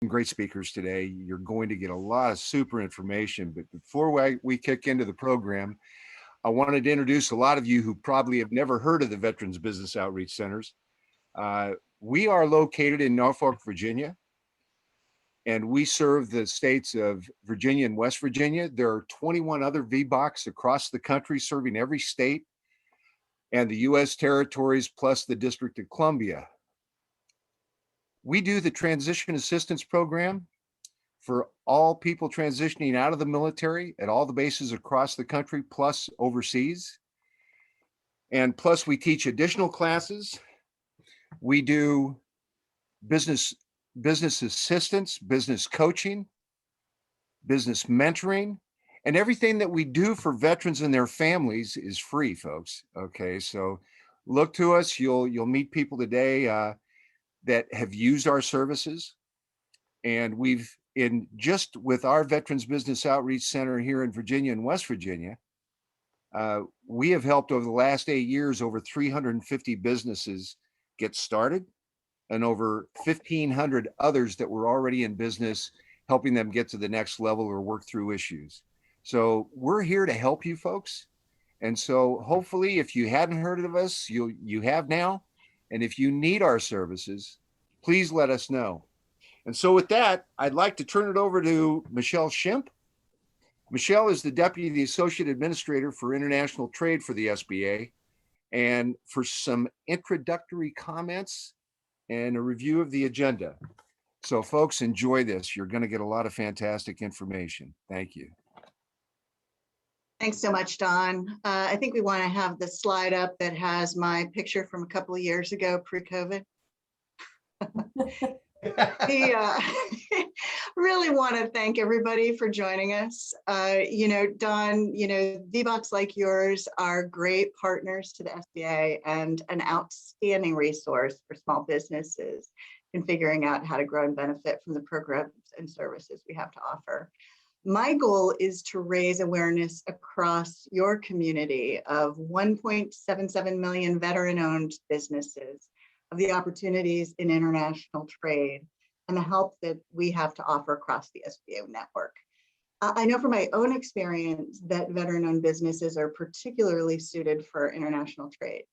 great speakers today. You're going to get a lot of super information. But before we kick into the program, I wanted to introduce a lot of you who probably have never heard of the Veterans Business Outreach Centers. We are located in Norfolk, Virginia, and we serve the states of Virginia and West Virginia. There are 21 other Vbocs across the country serving every state and the U.S. territories plus the District of Columbia. We do the transition assistance program for all people transitioning out of the military at all the bases across the country, plus overseas. And plus we teach additional classes. We do business assistance, business coaching, business mentoring, and everything that we do for veterans and their families is free, folks. Okay, so look to us. You'll meet people today that have used our services, and we've just with our Veterans Business Outreach Center here in Virginia and West Virginia, we have helped over the last 8 years over 350 businesses get started, and over 1,500 others that were already in business, helping them get to the next level or work through issues. So we're here to help you folks. And so hopefully if you hadn't heard of us, you have now. And if you need our services, please let us know. And so with that, I'd like to turn it over to Michelle Shimp. Michelle is the Deputy Associate Administrator for International Trade for the SBA, and for some introductory comments and a review of the agenda. So folks, enjoy this. You're going to get a lot of fantastic information. Thank you. Thanks so much, Don. I think we want to have the slide up that has my picture from a couple of years ago, pre-COVID. We really want to thank everybody for joining us. Don, Vbocs like yours are great partners to the SBA and an outstanding resource for small businesses in figuring out how to grow and benefit from the programs and services we have to offer. My goal is to raise awareness across your community of 1.77 million veteran-owned businesses of the opportunities in international trade and the help that we have to offer across the SBA network. I know from my own experience that veteran-owned businesses are particularly suited for international trade.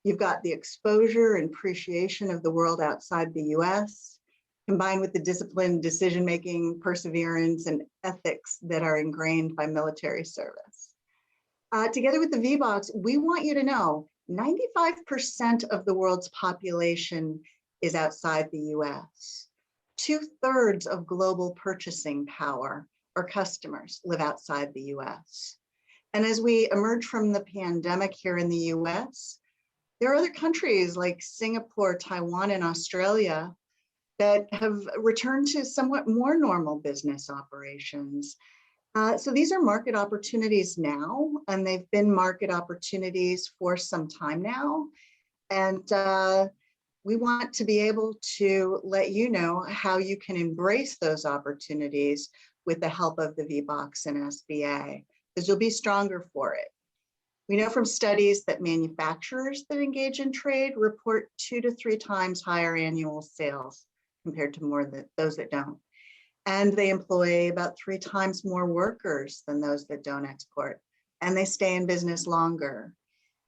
You've got the exposure and appreciation of the world outside the US, combined with the disciplined decision-making, perseverance, and ethics that are ingrained by military service. Together with the Vbocs, we want you to know 95% of the world's population is outside the US. 2/3 of global purchasing power or customers live outside the US. And as we emerge from the pandemic here in the US, there are other countries like Singapore, Taiwan, and Australia that have returned to somewhat more normal business operations. So these are market opportunities now, and they've been market opportunities for some time now. And we want to be able to let you know how you can embrace those opportunities with the help of the Vbocs and SBA, because you'll be stronger for it. We know from studies that manufacturers that engage in trade report 2 to 3 times higher annual sales compared to those that don't. And they employ about 3 times more workers than those that don't export, and they stay in business longer.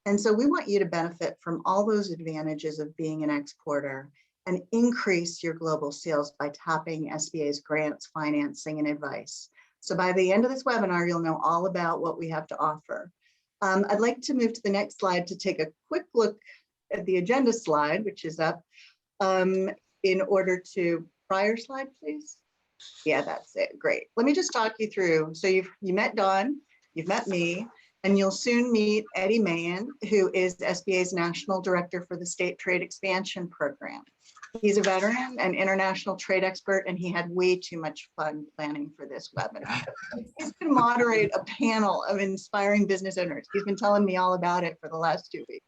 And so we want you to benefit from all those advantages of being an exporter and increase your global sales by tapping SBA's grants, financing, and advice. So by the end of this webinar, you'll know all about what we have to offer. I'd like to move to the next slide to take a quick look at the agenda slide, which is up. In order to, prior slide, please. Yeah, that's it. Great. Let me just talk you through. So you met Don, you've met me, and you'll soon meet Eddie Mahan, who is SBA's National Director for the State Trade Expansion Program. He's a veteran and international trade expert, and he had way too much fun planning for this webinar. He's going to moderate a panel of inspiring business owners. He's been telling me all about it for the last 2 weeks.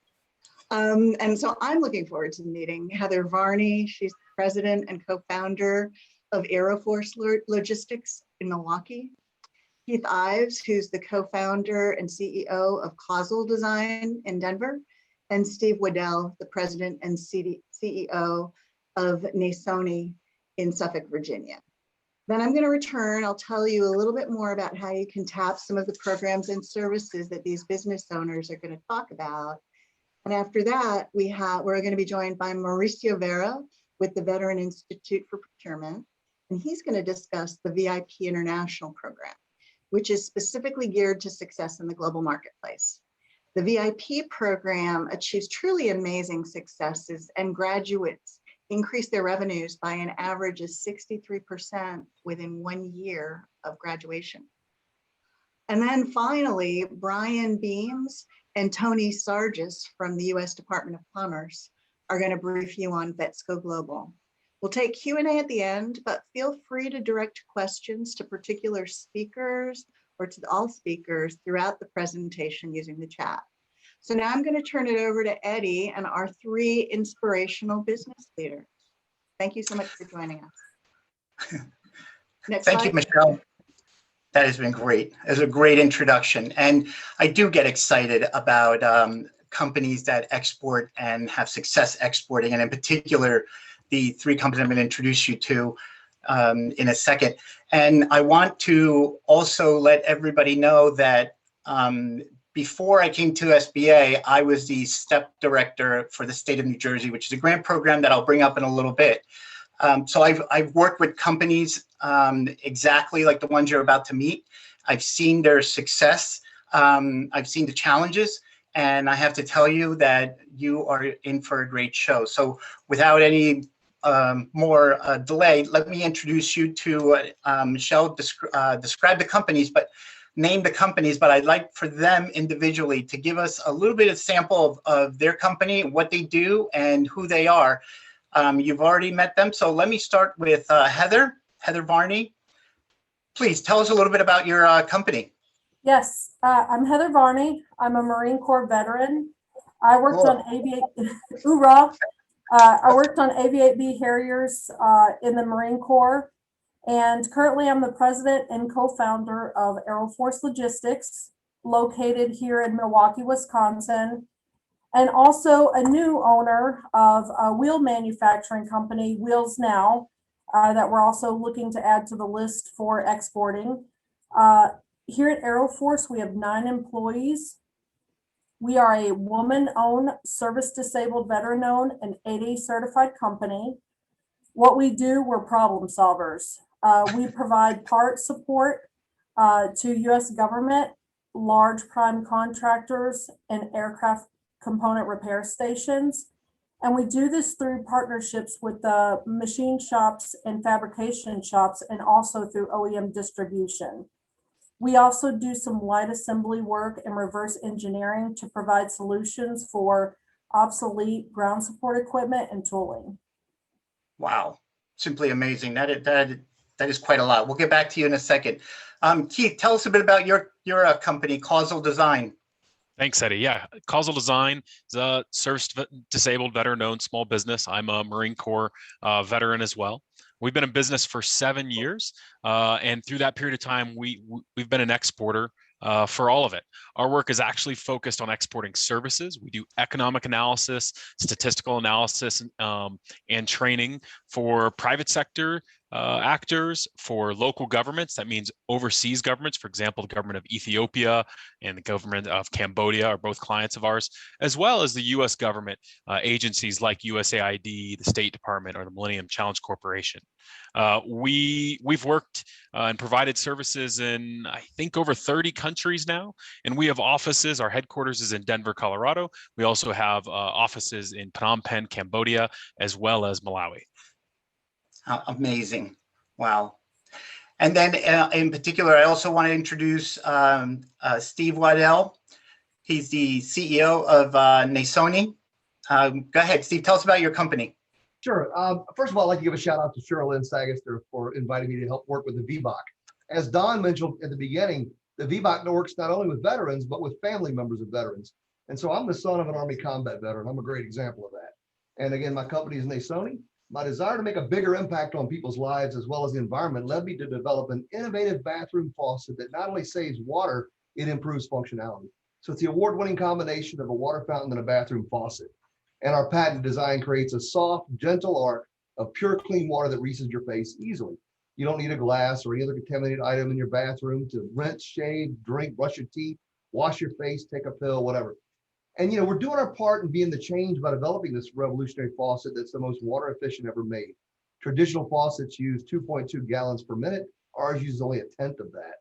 And so I'm looking forward to the meeting. Heather Varney, she's president and co-founder of Aeroforce Logistics in Milwaukee. Keith Ives, who's the co-founder and CEO of Causal Design in Denver. And Steve Waddell, the president and CEO of Nasoni in Suffolk, Virginia. Then I'm going to return. I'll tell you a little bit more about how you can tap some of the programs and services that these business owners are going to talk about. And after that, we're going to be joined by Mauricio Vera with the Veteran Institute for Procurement. And he's going to discuss the VIP International program, which is specifically geared to success in the global marketplace. The VIP program achieves truly amazing successes, and graduates increase their revenues by an average of 63% within 1 year of graduation. And then finally, Brian Beams and Tony Sargis from the U.S. Department of Commerce are going to brief you on VETSCO Global. We'll take Q&A at the end, but feel free to direct questions to particular speakers or to all speakers throughout the presentation using the chat. So now I'm going to turn it over to Eddie and our 3 inspirational business leaders. Thank you so much for joining us. Next Thank slide. you, Michelle. That has been great. It was a great introduction. And I do get excited about companies that export and have success exporting, and in particular, the 3 companies I'm going to introduce you to in a second. And I want to also let everybody know that before I came to SBA, I was the STEP director for the state of New Jersey, which is a grant program that I'll bring up in a little bit. So I've worked with companies exactly like the ones you're about to meet. I've seen their success. I've seen the challenges, and I have to tell you that you are in for a great show. So without any more delay, let me introduce you to Michelle. Describe the companies, but name the companies. But I'd like for them individually to give us a little bit of sample of their company, what they do, and who they are. You've already met them, so let me start with Heather Varney. Please tell us a little bit about your company. Yes, I'm Heather Varney. I'm a Marine Corps veteran. I worked on I worked on Aviate-B Harriers in the Marine Corps, and currently I'm the president and co-founder of Aero Force Logistics, located here in Milwaukee, Wisconsin, and also a new owner of a wheel manufacturing company, Wheels Now, that we're also looking to add to the list for exporting. Here at Aero Force, we have 9 employees. We are a woman-owned, service-disabled, veteran-owned, and 8A certified company. What we do, we're problem solvers. We provide part support to U.S. government, large prime contractors, and aircraft component repair stations. And we do this through partnerships with the machine shops and fabrication shops, and also through OEM distribution. We also do some light assembly work and reverse engineering to provide solutions for obsolete ground support equipment and tooling. Wow, simply amazing. That is quite a lot. We'll get back to you in a second. Keith, tell us a bit about your company, Causal Design. Thanks, Eddie. Yeah, Causal Design is a service-disabled, veteran-owned small business. I'm a Marine Corps veteran as well. We've been in business for 7 years, and through that period of time, we've been an exporter for all of it. Our work is actually focused on exporting services. We do economic analysis, statistical analysis, and training for private sector actors, for local governments. That means overseas governments. For example, the government of Ethiopia and the government of Cambodia are both clients of ours, as well as the U.S. government agencies like USAID, the State Department, or the Millennium Challenge Corporation. We've worked and provided services in, I think, over 30 countries now, and we have offices. Our headquarters is in Denver, Colorado. We also have offices in Phnom Penh, Cambodia, as well as Malawi. Amazing. Wow. And then in particular, I also want to introduce Steve Waddell. He's the CEO of Nasoni. Go ahead, Steve, tell us about your company. Sure. First of all, I'd like to give a shout out to Cherylyn Sagster for inviting me to help work with the Vboc. As Don mentioned at the beginning, the Vboc works not only with veterans, but with family members of veterans. And so I'm the son of an Army combat veteran. I'm a great example of that. And again, my company is Nasoni. My desire to make a bigger impact on people's lives as well as the environment led me to develop an innovative bathroom faucet that not only saves water, it improves functionality. So it's the award-winning combination of a water fountain and a bathroom faucet. And our patent design creates a soft, gentle arc of pure clean water that reaches your face easily. You don't need a glass or any other contaminated item in your bathroom to rinse, shave, drink, brush your teeth, wash your face, take a pill, whatever. And, we're doing our part in being the change by developing this revolutionary faucet that's the most water efficient ever made. Traditional faucets use 2.2 gallons per minute. Ours uses only 1/10 of that.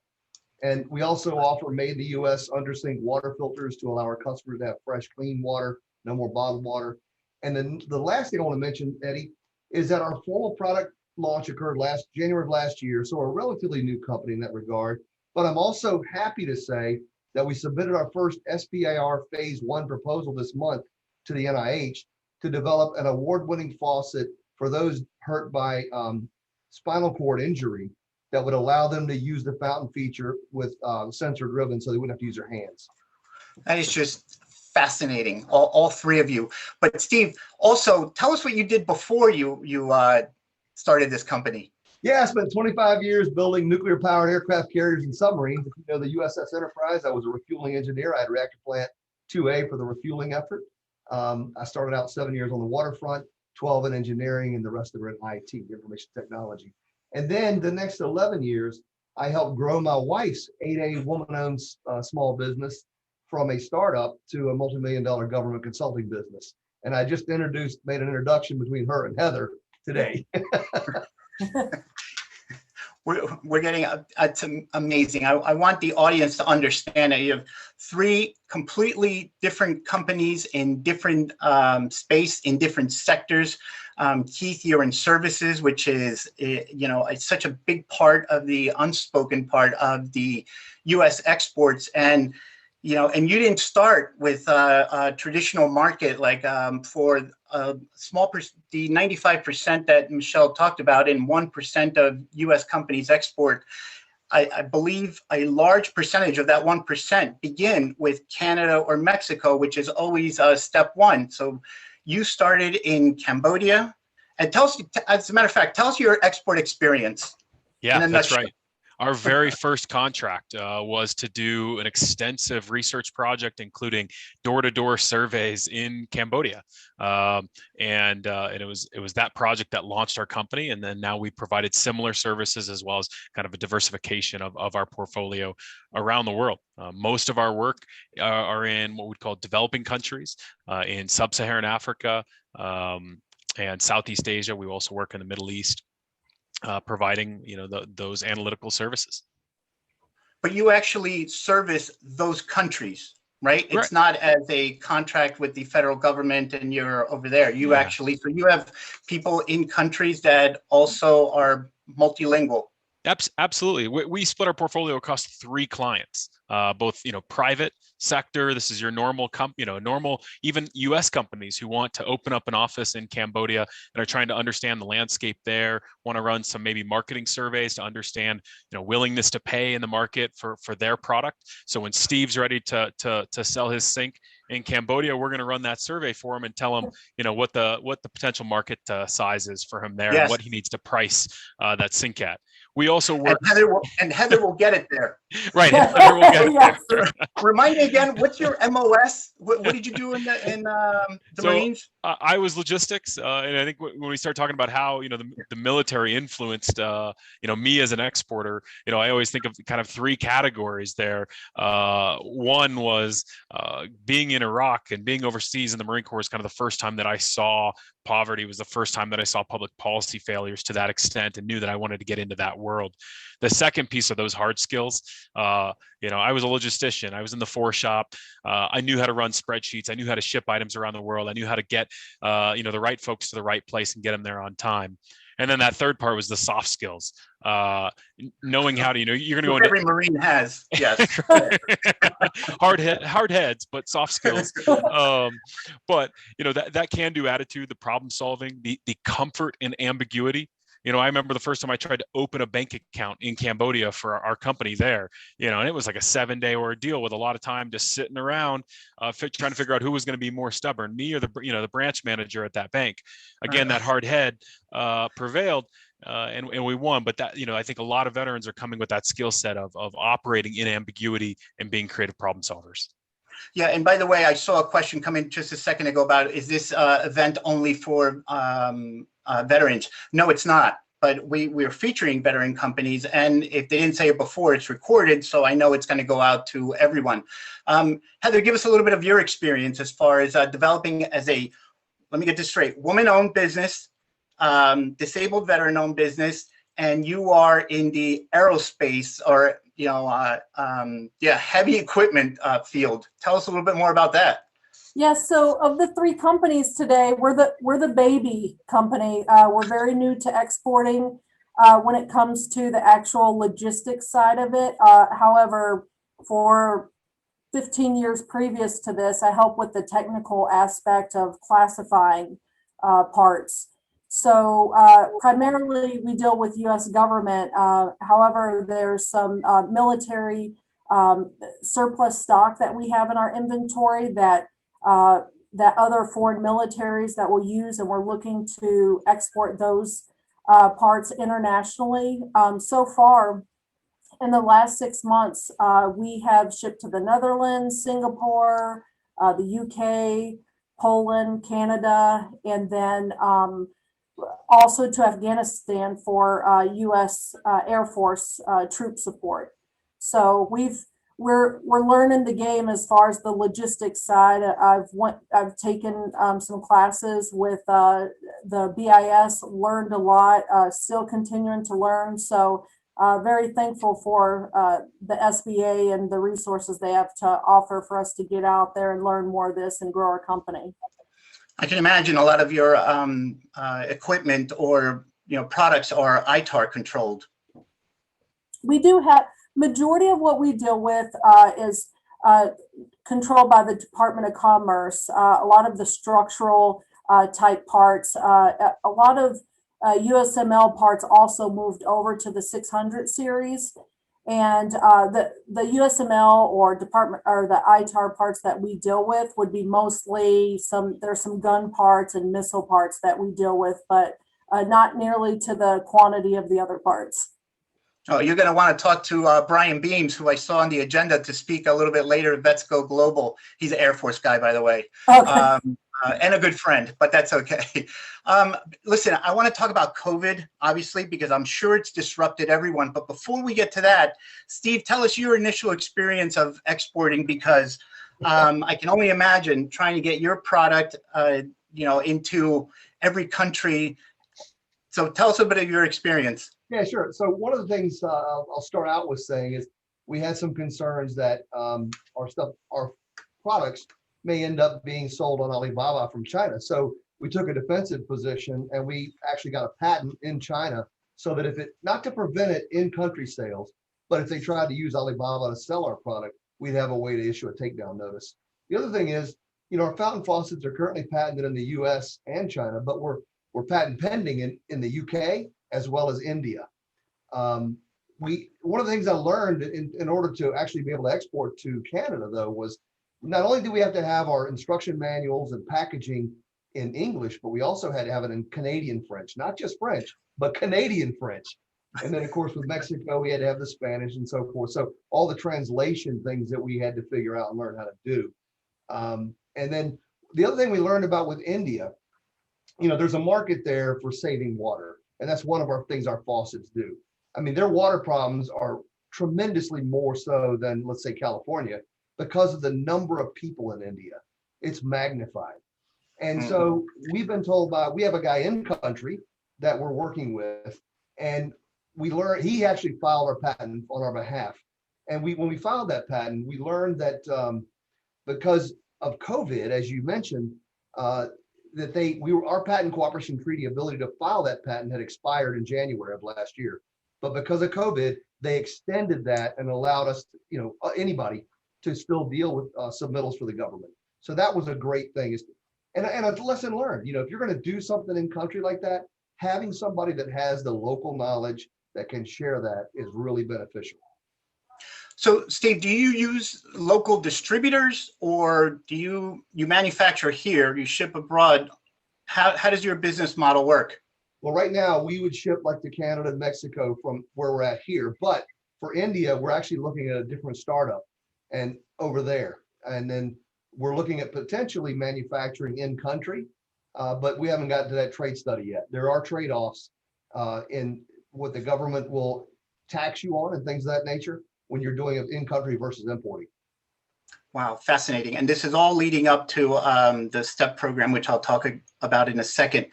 And we also offer made in the US under sink water filters to allow our customers to have fresh, clean water, no more bottled water. And then the last thing I want to mention, Eddie, is that our formal product launch occurred January of last year. So we're a relatively new company in that regard. But I'm also happy to say that we submitted our first SBIR phase 1 proposal this month to the NIH to develop an award-winning faucet for those hurt by spinal cord injury that would allow them to use the fountain feature with sensor driven so they wouldn't have to use their hands. That is just fascinating, all three of you. But Steve, also tell us what you did before you started this company. Yeah, I spent 25 years building nuclear powered aircraft carriers and submarines. If you know the USS Enterprise, I was a refueling engineer. I had reactor plant 2A for the refueling effort. I started out 7 years on the waterfront, 12 in engineering, and the rest of it in IT, information technology. And then the next 11 years, I helped grow my wife's 8A woman-owned small business from a startup to a multi-million-dollar government consulting business. And I just made an introduction between her and Heather today. We're getting it's amazing. I want the audience to understand that you have three completely different companies in different space, in different sectors. Keith, you're in services, which is, it's such a big part of the unspoken part of the U.S. exports. And and you didn't start with a traditional market like for a small the 95% that Michelle talked about, and 1% of U.S. companies export. I believe a large percentage of that 1% begin with Canada or Mexico, which is always step one. So you started in Cambodia, and tell us, as a matter of fact, tell us your export experience. Yeah, that's right. Our very first contract was to do an extensive research project, including door-to-door surveys in Cambodia, and it was that project that launched our company. And then now we provided similar services as well as kind of a diversification of our portfolio around the world. Most of our work are in what we'd call developing countries, in sub-Saharan Africa and Southeast Asia. We also work in the Middle East. Providing those analytical services. But you actually service those countries, right? It's Right. not as a contract with the federal government and you're over there. You actually, so you have people in countries that also are multilingual. Absolutely. We split our portfolio across three clients, both private sector. This is your normal normal even U.S. companies who want to open up an office in Cambodia and are trying to understand the landscape there. Want to run some maybe marketing surveys to understand willingness to pay in the market for their product. So when Steve's ready to sell his sink in Cambodia, we're going to run that survey for him and tell him what the potential market size is for him there. Yes. And what he needs to price that sink at. We also work. And Heather will get it there. Right. Heather will get it there. Remind me again, what's your MOS? What did you do in the Marines? I was logistics, and I think when we start talking about how the military influenced me as an exporter, I always think of kind of three categories there. One was being in Iraq and being overseas in the Marine Corps is kind of the first time that I saw poverty. It was the first time that I saw public policy failures to that extent and knew that I wanted to get into that world. The second piece of those hard skills, I was a logistician. I was in the foreshop. I knew how to run spreadsheets. I knew how to ship items around the world. I knew how to get, the right folks to the right place and get them there on time. And then that third part was the soft skills, knowing how to, you're going to go into every Marine has, yes, hard heads, but soft skills. But that can-do attitude, the problem solving, the comfort in ambiguity. I remember the first time I tried to open a bank account in Cambodia for our company there, and it was like a 7-day ordeal with a lot of time just sitting around trying to figure out who was going to be more stubborn, me or the branch manager at that bank. Again, that hard head prevailed. And we won, but that I think a lot of veterans are coming with that skill set of operating in ambiguity and being creative problem solvers. Yeah, and by the way, I saw a question come in just a second ago about, is this event only for veterans. No, it's not. But we're featuring veteran companies, and if they didn't say it before, it's recorded, so I know it's going to go out to everyone. Heather, give us a little bit of your experience as far as developing as a, let me get this straight, woman-owned business, disabled veteran-owned business, and you are in the aerospace or heavy equipment field. Tell us a little bit more about that. Yes, so of the three companies today, we're the baby company. We're very new to exporting when it comes to the actual logistics side of it. However, for 15 years previous to this, I helped with the technical aspect of classifying parts. So primarily we deal with US government. However, there's some military surplus stock that we have in our inventory that other foreign militaries that will use, and we're looking to export those parts internationally. So far, in the last 6 months, we have shipped to the Netherlands, Singapore, the UK, Poland, Canada, and then also to Afghanistan for US Air Force troop support. So we're learning the game as far as the logistics side. I've taken some classes with the BIS, learned a lot, still continuing to learn. So very thankful for the SBA and the resources they have to offer for us to get out there and learn more of this and grow our company. I can imagine a lot of your equipment or products are ITAR controlled. We do have, majority of what we deal with is controlled by the Department of Commerce. A lot of the structural type parts, a lot of USML parts also moved over to the 600 series. And the USML or department or the ITAR parts that we deal with would be mostly there's some gun parts and missile parts that we deal with, but not nearly to the quantity of the other parts. Oh, you're going to want to talk to Brian Beams, who I saw on the agenda to speak a little bit later at Vboc Global. He's an Air Force guy, by the way. Okay. And a good friend, but that's okay. Listen, I want to talk about COVID, obviously, because I'm sure it's disrupted everyone. But before we get to that, Steve, tell us your initial experience of exporting, because I can only imagine trying to get your product, into every country. So tell us a bit of your experience. Yeah, sure. So one of the things I'll start out with saying is we had some concerns that our products may end up being sold on Alibaba from China. So we took a defensive position and we actually got a patent in China so that not to prevent it in country sales, but if they tried to use Alibaba to sell our product, we'd have a way to issue a takedown notice. The other thing is, our fountain faucets are currently patented in the US and China, but we're patent pending in the UK as well as India. One of the things I learned in order to actually be able to export to Canada, though, was not only do we have to have our instruction manuals and packaging in English, but we also had to have it in Canadian French, not just French, but Canadian French. And then, of course, with Mexico, we had to have the Spanish and so forth. So all the translation things that we had to figure out and learn how to do. And then the other thing we learned about with India, there's a market there for saving water. And that's one of our things our faucets do. I mean, their water problems are tremendously more so than, let's say, California, because of the number of people in India. It's magnified. And so we've been told we have a guy in country that we're working with, and he actually filed our patent on our behalf. And when we filed that patent, we learned that because of COVID, as you mentioned, that our patent cooperation treaty ability to file that patent had expired in January of last year. But because of COVID, they extended that and allowed us, anybody to still deal with submittals for the government. So that was a great thing. And a lesson learned, if you're going to do something in country like that, having somebody that has the local knowledge that can share that is really beneficial. So Steve, do you use local distributors, or do you manufacture here, you ship abroad? How does your business model work? Well, right now we would ship like to Canada and Mexico from where we're at here. But for India, we're actually looking at a different startup and over there. And then we're looking at potentially manufacturing in country. but we haven't gotten to that trade study yet. There are trade-offs in what the government will tax you on and things of that nature when you're doing it in country versus importing. Wow, fascinating. And this is all leading up to the STEP program, which I'll talk about in a second.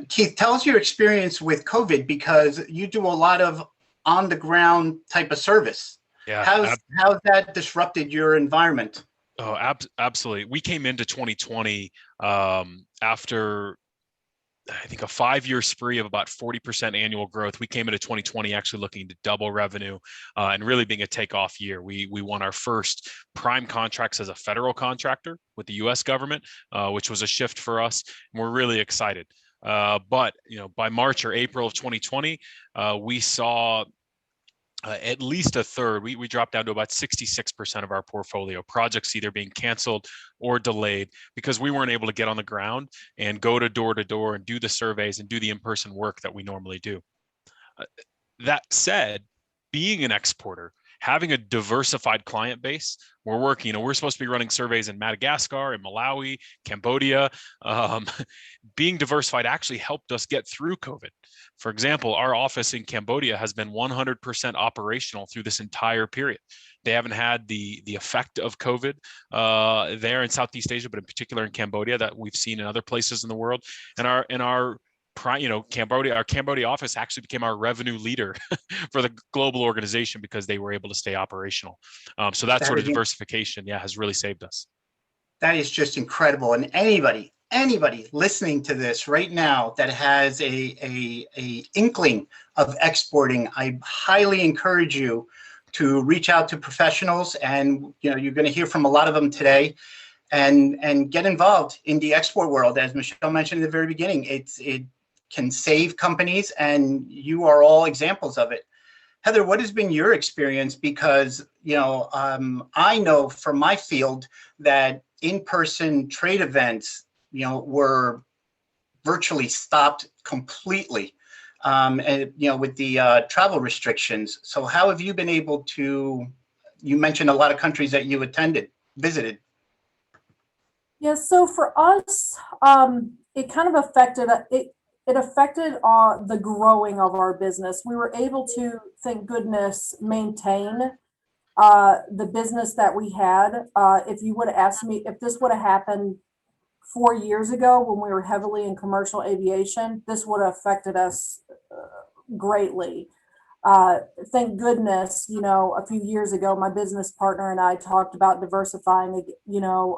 Keith, tell us your experience with COVID, because you do a lot of on the ground type of service. Yeah. How's that disrupted your environment? Oh, absolutely. We came into 2020 after, I think, a 5-year spree of about 40% annual growth. We came into 2020 actually looking to double revenue and really being a takeoff year. We won our first prime contracts as a federal contractor with the U.S. government, which was a shift for us, and we're really excited. But by March or April of 2020, we saw at least a third. We dropped down to about 66% of our portfolio projects either being canceled or delayed because we weren't able to get on the ground and go to door and do the surveys and do the in-person work that we normally do. That said, being an exporter, having a diversified client base, we're working, we're supposed to be running surveys in Madagascar, in Malawi, Cambodia. Being diversified actually helped us get through COVID. For example, our office in Cambodia has been 100% operational through this entire period. They haven't had the effect of COVID there in Southeast Asia, but in particular in Cambodia that we've seen in other places in the world. And our Cambodia office actually became our revenue leader for the global organization because they were able to stay operational. So that sort of diversification, has really saved us. That is just incredible. And anybody listening to this right now that has a inkling of exporting, I highly encourage you to reach out to professionals, and you're going to hear from a lot of them today, and get involved in the export world. As Michelle mentioned at the very beginning, it can save companies, and you are all examples of it. Heather, what has been your experience? Because I know from my field that in-person trade events were virtually stopped completely, and with the travel restrictions. So how have you been able to? You mentioned a lot of countries that you visited. Yeah, so for us, it kind of affected it. It affected the growing of our business. We were able to, thank goodness, maintain the business that we had. If you would have asked me if this would have happened 4 years ago when we were heavily in commercial aviation, this would have affected us greatly. Thank goodness, a few years ago, my business partner and I talked about diversifying,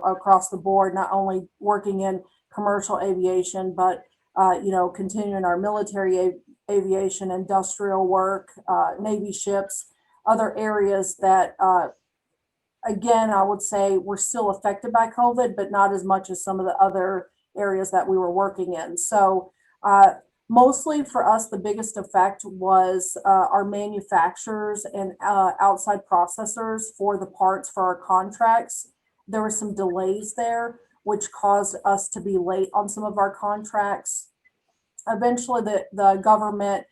across the board, not only working in commercial aviation, but continuing our military aviation, industrial work, Navy ships, other areas that, again, I would say we're still affected by COVID, but not as much as some of the other areas that we were working in. So mostly for us, the biggest effect was our manufacturers and outside processors for the parts for our contracts. There were some delays there, which caused us to be late on some of our contracts. Eventually, the government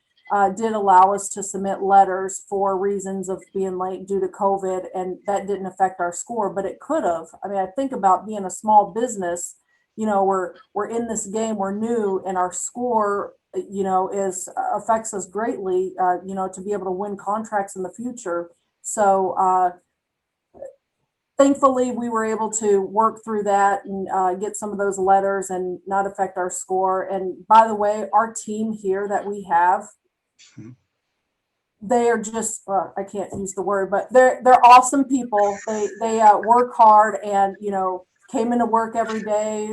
did allow us to submit letters for reasons of being late due to COVID, and that didn't affect our score, but it could have. I mean, I think about being a small business, we're in this game, we're new, and our score, affects us greatly, to be able to win contracts in the future. So, thankfully, we were able to work through that and get some of those letters and not affect our score. And by the way, our team here that we have, they are just, I can't use the word, but they're awesome people. They work hard and, came into work every day.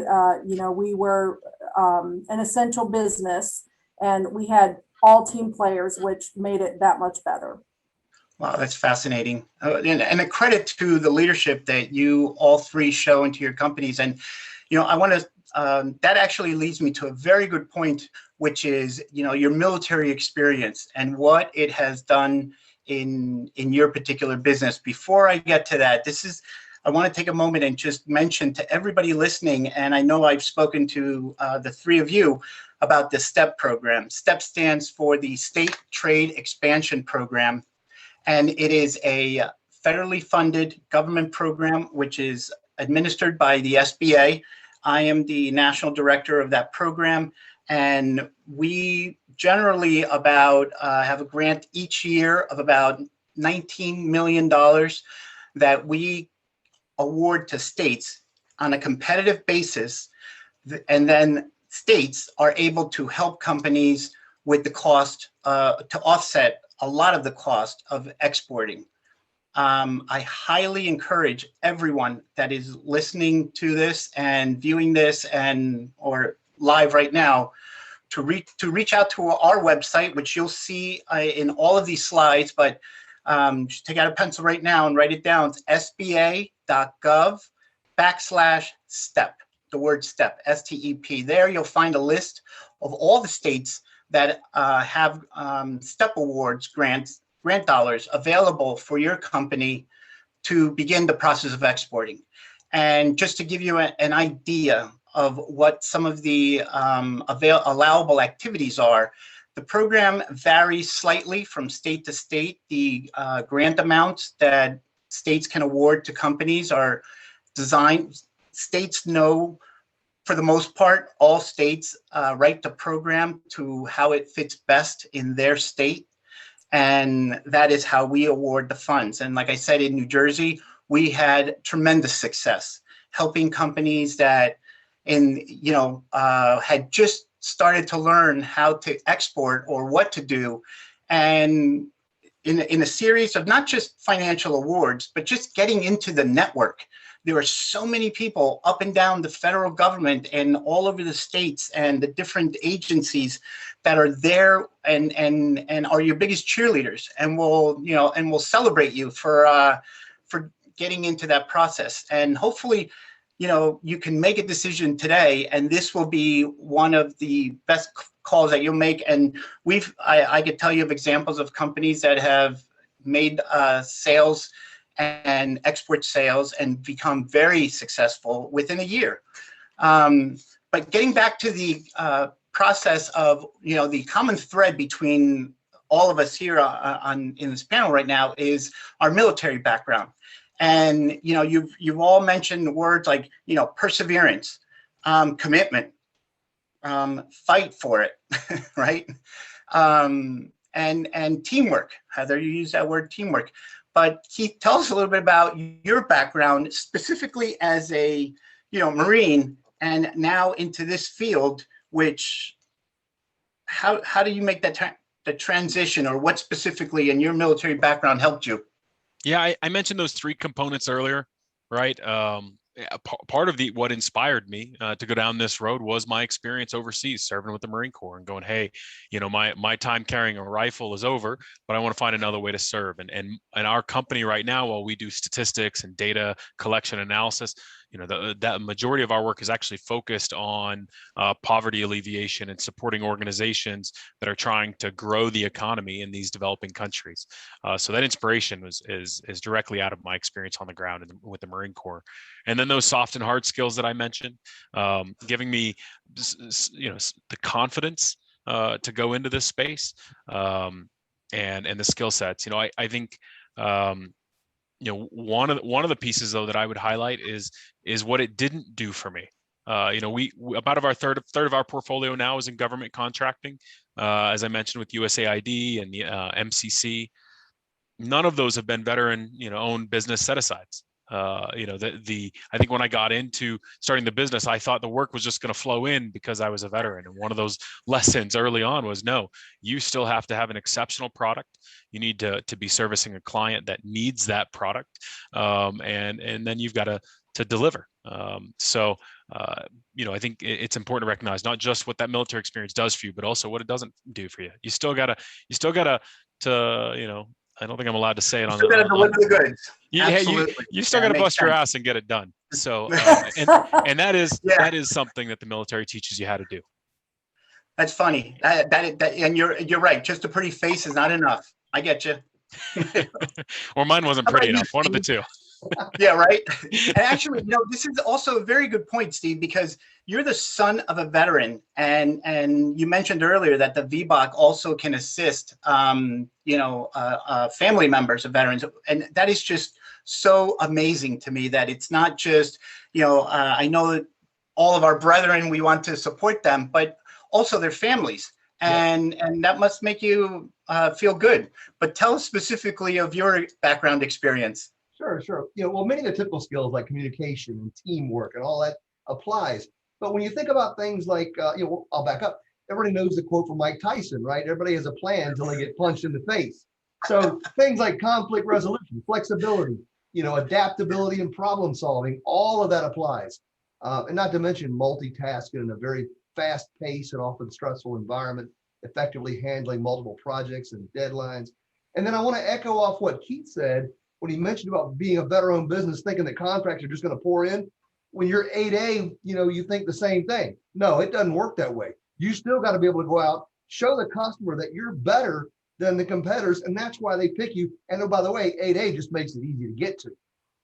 We were an essential business, and we had all team players, which made it that much better. Wow, that's fascinating. And a credit to the leadership that you all three show into your companies. And, I want to, that actually leads me to a very good point, which is, your military experience and what it has done in your particular business. Before I get to that, I want to take a moment and just mention to everybody listening, and I know I've spoken to the three of you about the STEP program. STEP stands for the State Trade Expansion Program. And it is a federally funded government program, which is administered by the SBA. I am the national director of that program, and we generally have a grant each year of about $19 million that we award to states on a competitive basis, and then states are able to help companies with the cost to offset a lot of the cost of exporting. I highly encourage everyone that is listening to this and viewing this or live right now to reach out to our website, which you'll see in all of these slides, but just take out a pencil right now and write it down. It's sba.gov/STEP, the word STEP, S-T-E-P. There you'll find a list of all the states that have STEP awards, grant dollars available for your company to begin the process of exporting. And just to give you an idea of what some of the allowable activities are, the program varies slightly from state to state. The grant amounts that states can award to companies are designed. States know, for the most part, all states write the program to how it fits best in their state. And that is how we award the funds. And like I said, in New Jersey, we had tremendous success helping companies that had just started to learn how to export or what to do. And in a series of not just financial awards, but just getting into the network. There are so many people up and down the federal government and all over the states and the different agencies that are there and are your biggest cheerleaders, and will celebrate you for getting into that process. And hopefully, you can make a decision today, and this will be one of the best calls that you'll make. And I could tell you of examples of companies that have made sales and export sales and become very successful within a year. But getting back to the process of, the common thread between all of us here in this panel right now is our military background. And, you've all mentioned words like, perseverance, commitment, fight for it, right? And teamwork. Heather, you use that word teamwork. But Keith, tell us a little bit about your background, specifically as a, Marine, and now into this field, which, how do you make that the transition, or what specifically in your military background helped you? Yeah, I mentioned those three components earlier, right? Part of what inspired me to go down this road was my experience overseas, serving with the Marine Corps, and going, hey, my time carrying a rifle is over, but I want to find another way to serve. And our company right now, while we do statistics and data collection analysis, that majority of our work is actually focused on poverty alleviation and supporting organizations that are trying to grow the economy in these developing countries. So that inspiration is directly out of my experience on the ground with the Marine Corps. And then those soft and hard skills that I mentioned, giving me, the confidence to go into this space, and the skill sets. I think, one of the pieces though that I would highlight is what it didn't do for me. We about our third of our portfolio now is in government contracting, as I mentioned, with USAID and the MCC. None of those have been veteran, owned business set-asides. I think when I got into starting the business, I thought the work was just going to flow in because I was a veteran. And one of those lessons early on was, no, you still have to have an exceptional product. You need to be servicing a client that needs that product. And then you've got to deliver. I think it's important to recognize not just what that military experience does for you, but also what it doesn't do for you. You still gotta I don't think I'm allowed to say it on. You still got to deliver the goods. Yeah, you still got to bust your ass and get it done. So, and that is something that the military teaches you how to do. That's funny. And you're right. Just a pretty face is not enough. I get you. Or mine wasn't pretty enough. One of the two. Yeah, right. And actually, this is also a very good point, Steve, because you're the son of a veteran, and you mentioned earlier that the Vboc also can assist, family members of veterans, and that is just so amazing to me that it's not just, I know that all of our brethren. We want to support them, but also their families. And that must make you feel good. But tell us specifically of your background experience. Sure, sure. Well, many of the typical skills like communication and teamwork and all that applies. But when you think about things like, I'll back up. Everybody knows the quote from Mike Tyson, right? Everybody has a plan until they get punched in the face. So things like conflict resolution, flexibility, adaptability and problem solving, all of that applies. And not to mention multitasking in a very fast pace and often stressful environment, effectively handling multiple projects and deadlines. And then I want to echo off what Keith said when he mentioned about being a veteran-owned business, thinking that contracts are just going to pour in. When you're 8A, you think the same thing. No, it doesn't work that way. You still got to be able to go out, show the customer that you're better than the competitors, and that's why they pick you. And oh, by the way, 8A just makes it easy to get to,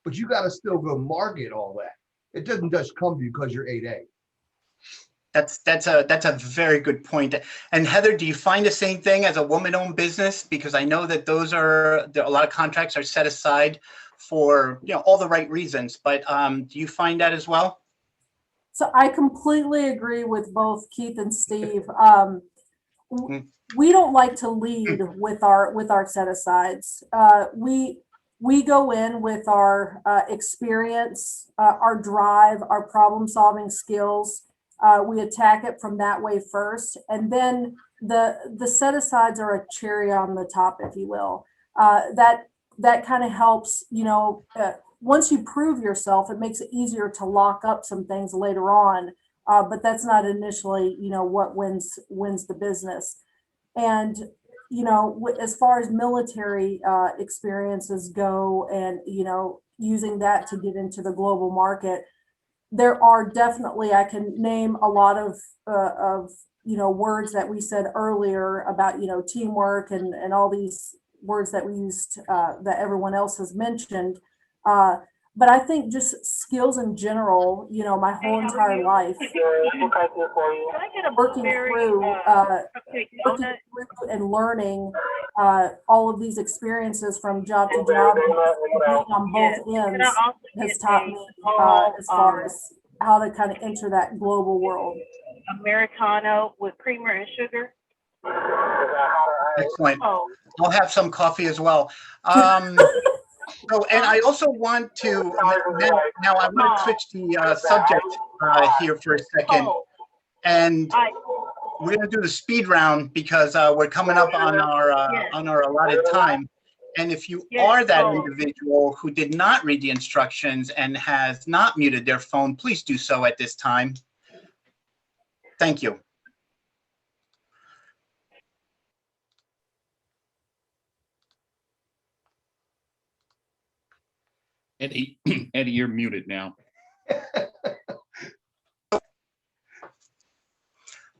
but you got to still go market all that. It doesn't just come to you because you're 8A. That's a very good point. And Heather, do you find the same thing as a woman-owned business? Because I know that a lot of contracts are set aside for all the right reasons, but do you find that as well? So I completely agree with both Keith and Steve. We don't like to lead with our set asides. We go in with our experience, our drive, our problem solving skills. We attack it from that way first, and then the set asides are a cherry on the top, if you will. That kind of helps, once you prove yourself, it makes it easier to lock up some things later on. But that's not initially, what wins the business. And, as far as military experiences go and, using that to get into the global market, there are definitely, I can name a lot of words that we said earlier about, teamwork and all these words that we used that everyone else has mentioned. But I think just skills in general, my whole entire life, working through and learning all of these experiences from job to job, being on both ends has taught me as far as how to kind of enter that global world. Americano with creamer and sugar. Excellent. I'll have some coffee as well. So, and I also want to, now I want to switch the subject here for a second. And we're going to do the speed round because we're coming up on our allotted time. And if you are that individual who did not read the instructions and has not muted their phone, please do so at this time. Thank you. Eddie, you're muted now.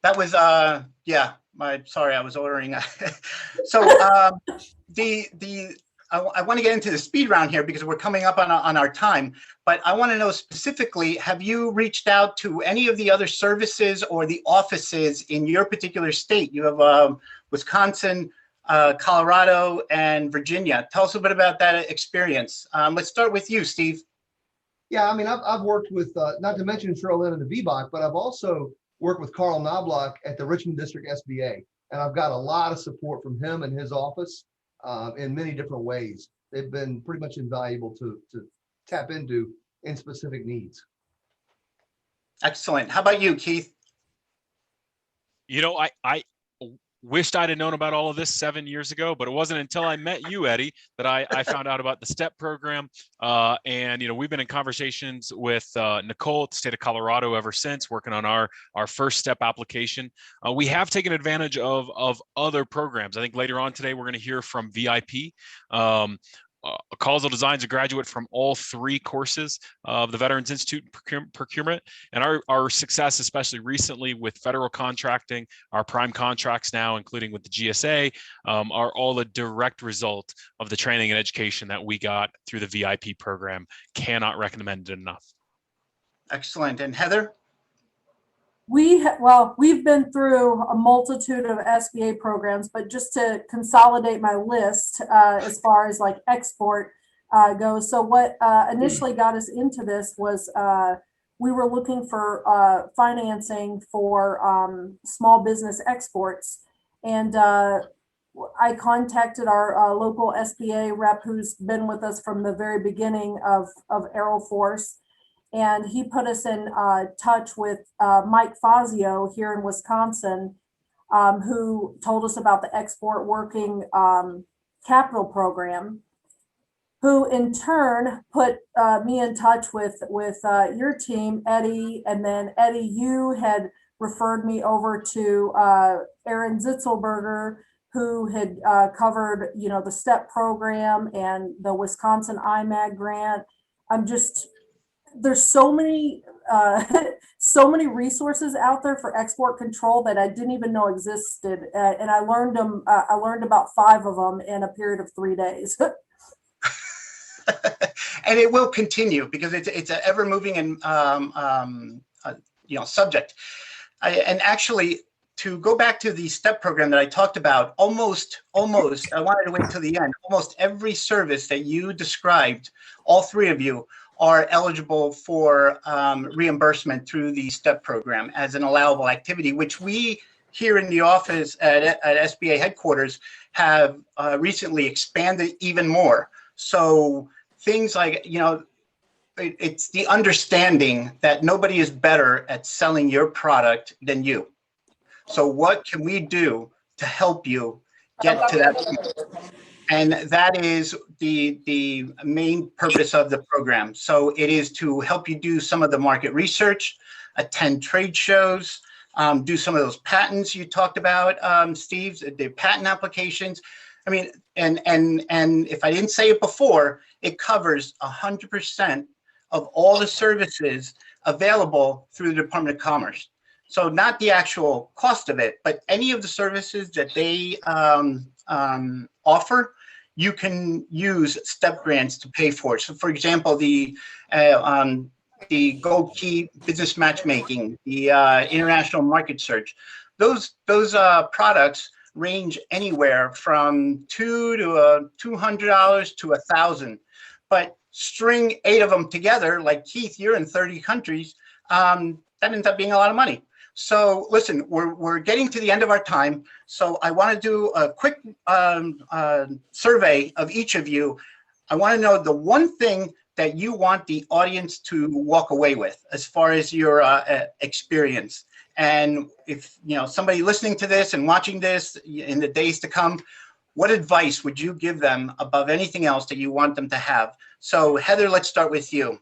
That was, sorry, I was ordering. So I want to get into the speed round here because we're coming up on our time, but I want to know specifically, have you reached out to any of the other services or the offices in your particular state? You have Wisconsin, Colorado, and Virginia. Tell us a bit about that experience. Let's start with you, Steve. Yeah, I mean, I've worked with, not to mention Cherylyn and the Vboc, but I've also worked with Carl Knobloch at the Richmond District SBA. And I've got a lot of support from him and his office in many different ways. They've been pretty much invaluable to tap into in specific needs. Excellent. How about you, Keith? I wished I'd have known about all of this 7 years ago, but it wasn't until I met you, Eddie, that I found out about the STEP program. And we've been in conversations with Nicole at the state of Colorado ever since, working on our first STEP application. We have taken advantage of other programs. I think later on today, we're going to hear from VIP. Causal Design's a graduate from all 3 courses of the Veterans Institute procurement, and our success, especially recently with federal contracting, our prime contracts now, including with the GSA, are all a direct result of the training and education that we got through the VIP program. Cannot recommend it enough. Excellent. And Heather? We've been through a multitude of SBA programs, but just to consolidate my list as far as like export goes. So what initially got us into this was we were looking for financing for small business exports. And I contacted our local SBA rep who's been with us from the very beginning of Aeroforce. And he put us in touch with Mike Fazio here in Wisconsin, who told us about the Export Working Capital Program, who in turn put me in touch with your team, Eddie, and then Eddie, you had referred me over to Aaron Zitzelberger, who had covered, the STEP program and the Wisconsin IMAG grant. There's so many so many resources out there for export control that I didn't even know existed, and I learned them. I learned about 5 of them in a period of 3 days. And it will continue because it's an ever moving and subject. And actually, to go back to the STEP program that I talked about, almost, I wanted to wait till the end. Almost every service that you described, all 3 of you, are eligible for reimbursement through the STEP program as an allowable activity, which we here in the office at SBA headquarters have recently expanded even more. So things like, it's the understanding that nobody is better at selling your product than you. So what can we do to help you get to that point? And that is the main purpose of the program. So it is to help you do some of the market research, attend trade shows, do some of those patents you talked about, Steve, the patent applications. I mean, and if I didn't say it before, it covers 100% of all the services available through the Department of Commerce. So not the actual cost of it, but any of the services that they offer, you can use STEP grants to pay for. So for example, the Gold Key business matchmaking, the international market search, those products range anywhere from $200 to $200 to $1,000. But string 8 of them together, like Keith, you're in 30 countries, that ends up being a lot of money. So listen, we're getting to the end of our time. So I want to do a quick survey of each of you. I want to know the one thing that you want the audience to walk away with as far as your experience. And if somebody listening to this and watching this in the days to come, what advice would you give them above anything else that you want them to have? So Heather, let's start with you.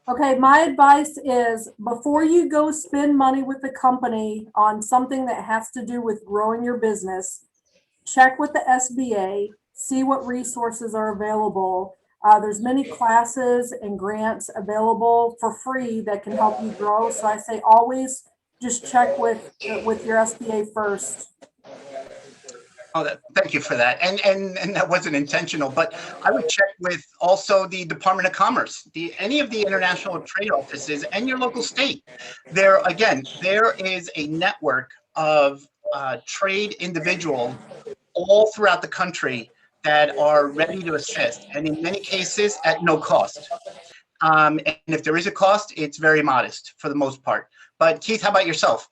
Okay, my advice is before you go spend money with the company on something that has to do with growing your business, check with the SBA, see what resources are available. There's many classes and grants available for free that can help you grow. So I say always just check with your SBA first. Oh, thank you for that. And that wasn't intentional, but I would check with also the Department of Commerce, any of the international trade offices and your local state. There is a network of trade individuals all throughout the country that are ready to assist, and in many cases at no cost. And if there is a cost, it's very modest for the most part. But Keith, how about yourself?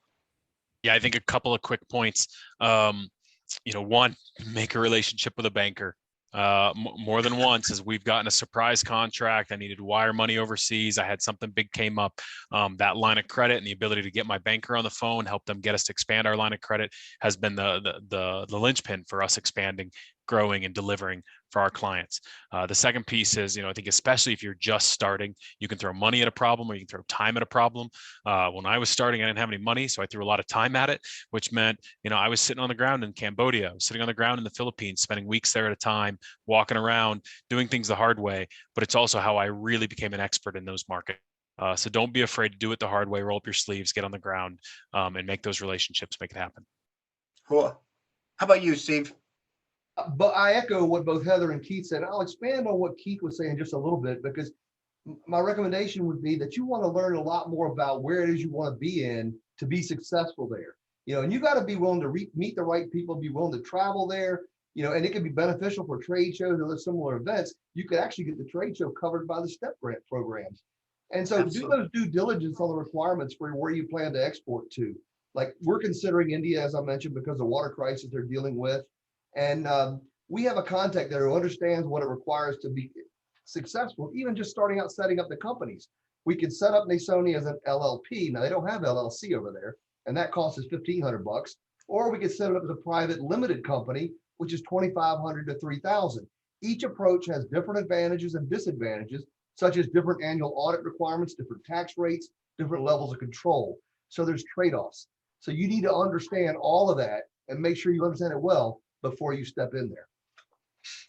Yeah, I think a couple of quick points. One, make a relationship with a banker. More than once, as we've gotten a surprise contract, I needed to wire money overseas. I had something big came up. That line of credit and the ability to get my banker on the phone, help them get us to expand our line of credit, has been the linchpin for us expanding, growing, and delivering for our clients. The second piece is, I think especially if you're just starting, you can throw money at a problem or you can throw time at a problem. When I was starting, I didn't have any money, so I threw a lot of time at it, which meant, I was sitting on the ground in Cambodia, I was sitting on the ground in the Philippines, spending weeks there at a time, walking around, doing things the hard way. But it's also how I really became an expert in those markets. So don't be afraid to do it the hard way, roll up your sleeves, get on the ground, and make those relationships, make it happen. Cool. How about you, Steve? But I echo what both Heather and Keith said. I'll expand on what Keith was saying just a little bit, because my recommendation would be that you want to learn a lot more about where it is you want to be in to be successful there. And you got to be willing to meet the right people, be willing to travel there, and it can be beneficial for trade shows or similar events. You could actually get the trade show covered by the STEP grant programs. And so do Absolutely. those due diligence on the requirements for where you plan to export to. Like we're considering India, as I mentioned, because of the water crisis they're dealing with. And we have a contact there who understands what it requires to be successful, even just starting out setting up the companies. We can set up Nasoni as an LLP. Now they don't have LLC over there, and that cost us $1,500. Or we could set it up as a private limited company, which is $2,500 to $3,000. Each approach has different advantages and disadvantages, such as different annual audit requirements, different tax rates, different levels of control. So there's trade-offs. So you need to understand all of that and make sure you understand it well before you step in there.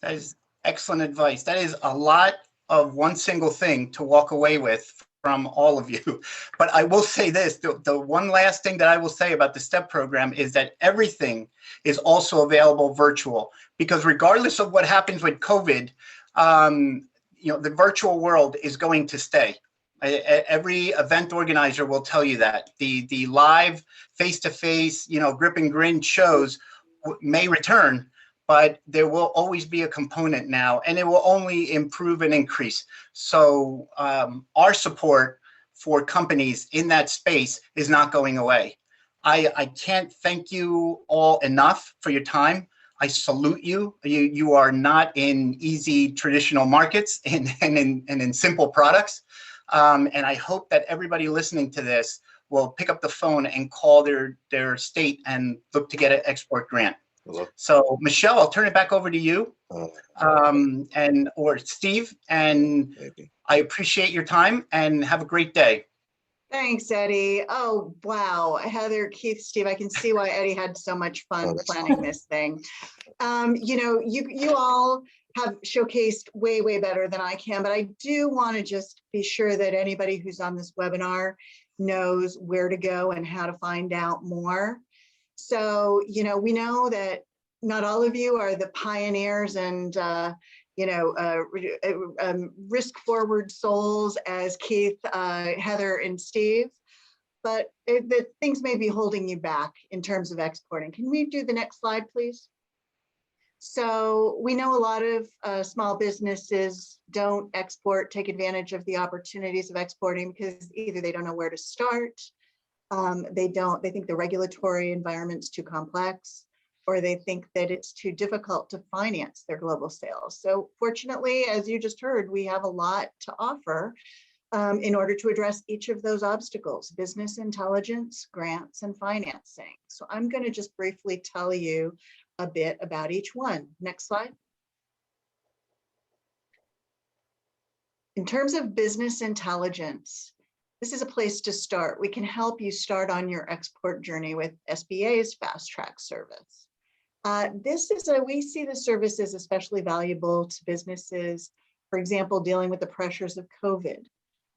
That is excellent advice. That is a lot of one single thing to walk away with from all of you. But I will say this, the one last thing that I will say about the STEP program is that everything is also available virtual, because regardless of what happens with COVID, the virtual world is going to stay. Every event organizer will tell you that. The live face-to-face, grip and grin shows may return, but there will always be a component now, and it will only improve and increase. So our support for companies in that space is not going away. I can't thank you all enough for your time. I salute you. You are not in easy traditional markets and in simple products. And I hope that everybody listening to this will pick up the phone and call their state and look to get an export grant. So Michelle, I'll turn it back over to you, or Steve, and I appreciate your time and have a great day. Thanks, Eddie. Oh, wow. Heather, Keith, Steve, I can see why Eddie had so much fun planning this thing. You all have showcased way, way better than I can, but I do want to just be sure that anybody who's on this webinar knows where to go and how to find out more. So, we know that not all of you are the pioneers and, risk forward souls as Keith, Heather, and Steve, but things may be holding you back in terms of exporting. Can we do the next slide, please? So we know a lot of small businesses don't take advantage of the opportunities of exporting because either they don't know where to start, they think the regulatory environment's too complex, or they think that it's too difficult to finance their global sales. So fortunately, as you just heard, we have a lot to offer in order to address each of those obstacles: business intelligence, grants, and financing. So I'm going to just briefly tell you a bit about each one. Next slide. In terms of business intelligence, this is a place to start. We can help you start on your export journey with SBA's Fast Track service. We see the service as especially valuable to businesses, for example, dealing with the pressures of COVID.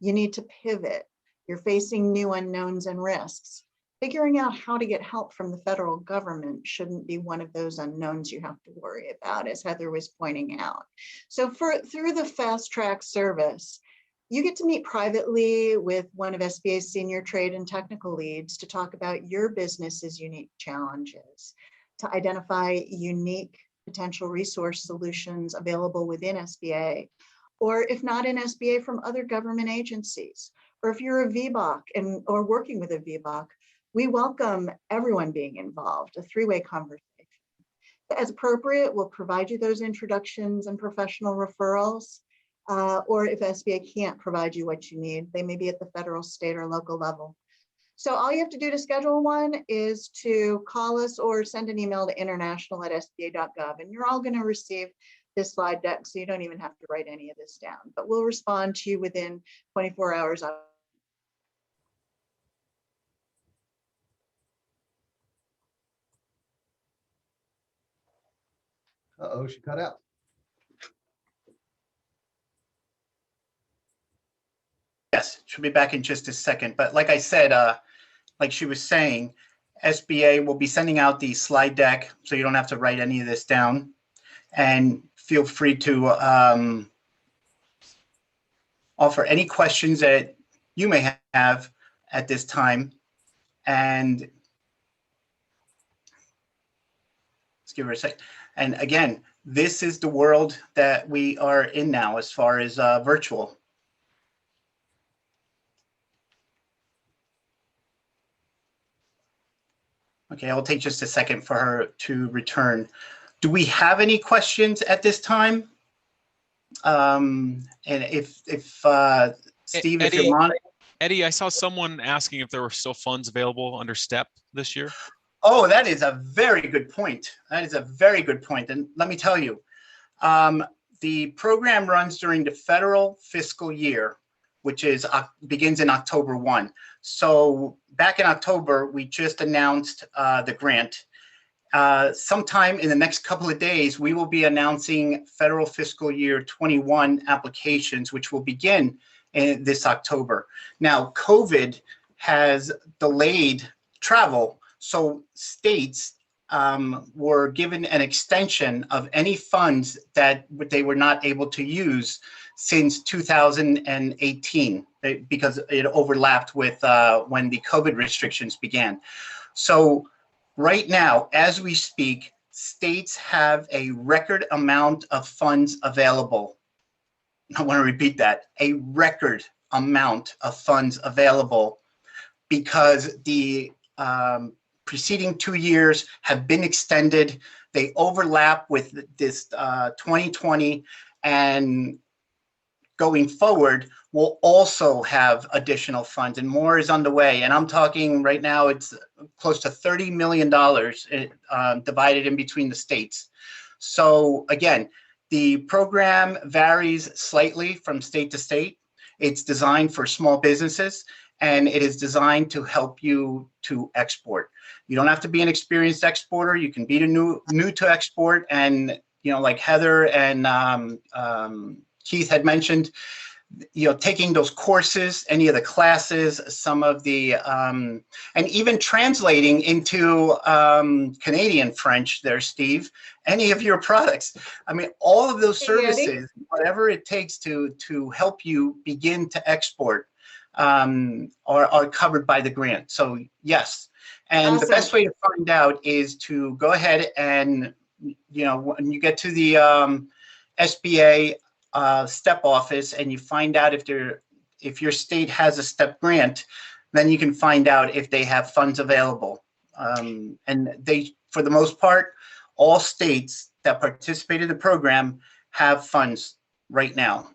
You need to pivot. You're facing new unknowns and risks. Figuring out how to get help from the federal government shouldn't be one of those unknowns you have to worry about, as Heather was pointing out. So through the Fast Track service, you get to meet privately with one of SBA's senior trade and technical leads to talk about your business's unique challenges, to identify unique potential resource solutions available within SBA, or if not in SBA, from other government agencies. Or if you're a Vboc or working with a Vboc, we welcome everyone being involved, a three-way conversation. As appropriate, we'll provide you those introductions and professional referrals. Or if SBA can't provide you what you need, they may be at the federal, state, or local level. So all you have to do to schedule one is to call us or send an email to international@sba.gov, and you're all going to receive this slide deck, so you don't even have to write any of this down. But we'll respond to you within 24 hours. Uh-oh, she cut out. Yes, she'll be back in just a second. But like I said, like she was saying, SBA will be sending out the slide deck, so you don't have to write any of this down. And feel free to offer any questions that you may have at this time. And let's give her a sec. And again, this is the world that we are in now as far as virtual. Okay, I'll take just a second for her to return. Do we have any questions at this time? And if Steve, if you're Eddie, on. Eddie, I saw someone asking if there were still funds available under STEP this year. Oh, that is a very good point. That is a very good point. And let me tell you, the program runs during the federal fiscal year, which is begins in October 1. So back in October, we just announced the grant. Sometime in the next couple of days, we will be announcing federal fiscal year 21 applications, which will begin in this October. Now, COVID has delayed travel, so states were given an extension of any funds that they were not able to use since 2018 because it overlapped with when the COVID restrictions began. So right now, as we speak, states have a record amount of funds available. I want to repeat that, a record amount of funds available because the preceding 2 years have been extended. They overlap with this 2020, and going forward, we'll also have additional funds, and more is underway. And I'm talking right now, it's close to $30 million divided in between the states. So again, the program varies slightly from state to state. It's designed for small businesses, and it is designed to help you to export. You don't have to be an experienced exporter. You can be new to export, and like Heather and Keith had mentioned, taking those courses, any of the classes, some of the, and even translating into Canadian French there, Steve, any of your products. I mean, all of those services, whatever it takes to help you begin to export are covered by the grant. So yes, and Awesome. The best way to find out is to go ahead and, when you get to the SBA STEP office and you find out if your state has a STEP grant, then you can find out if they have funds available. And they, for the most part, all states that participate in the program have funds right now.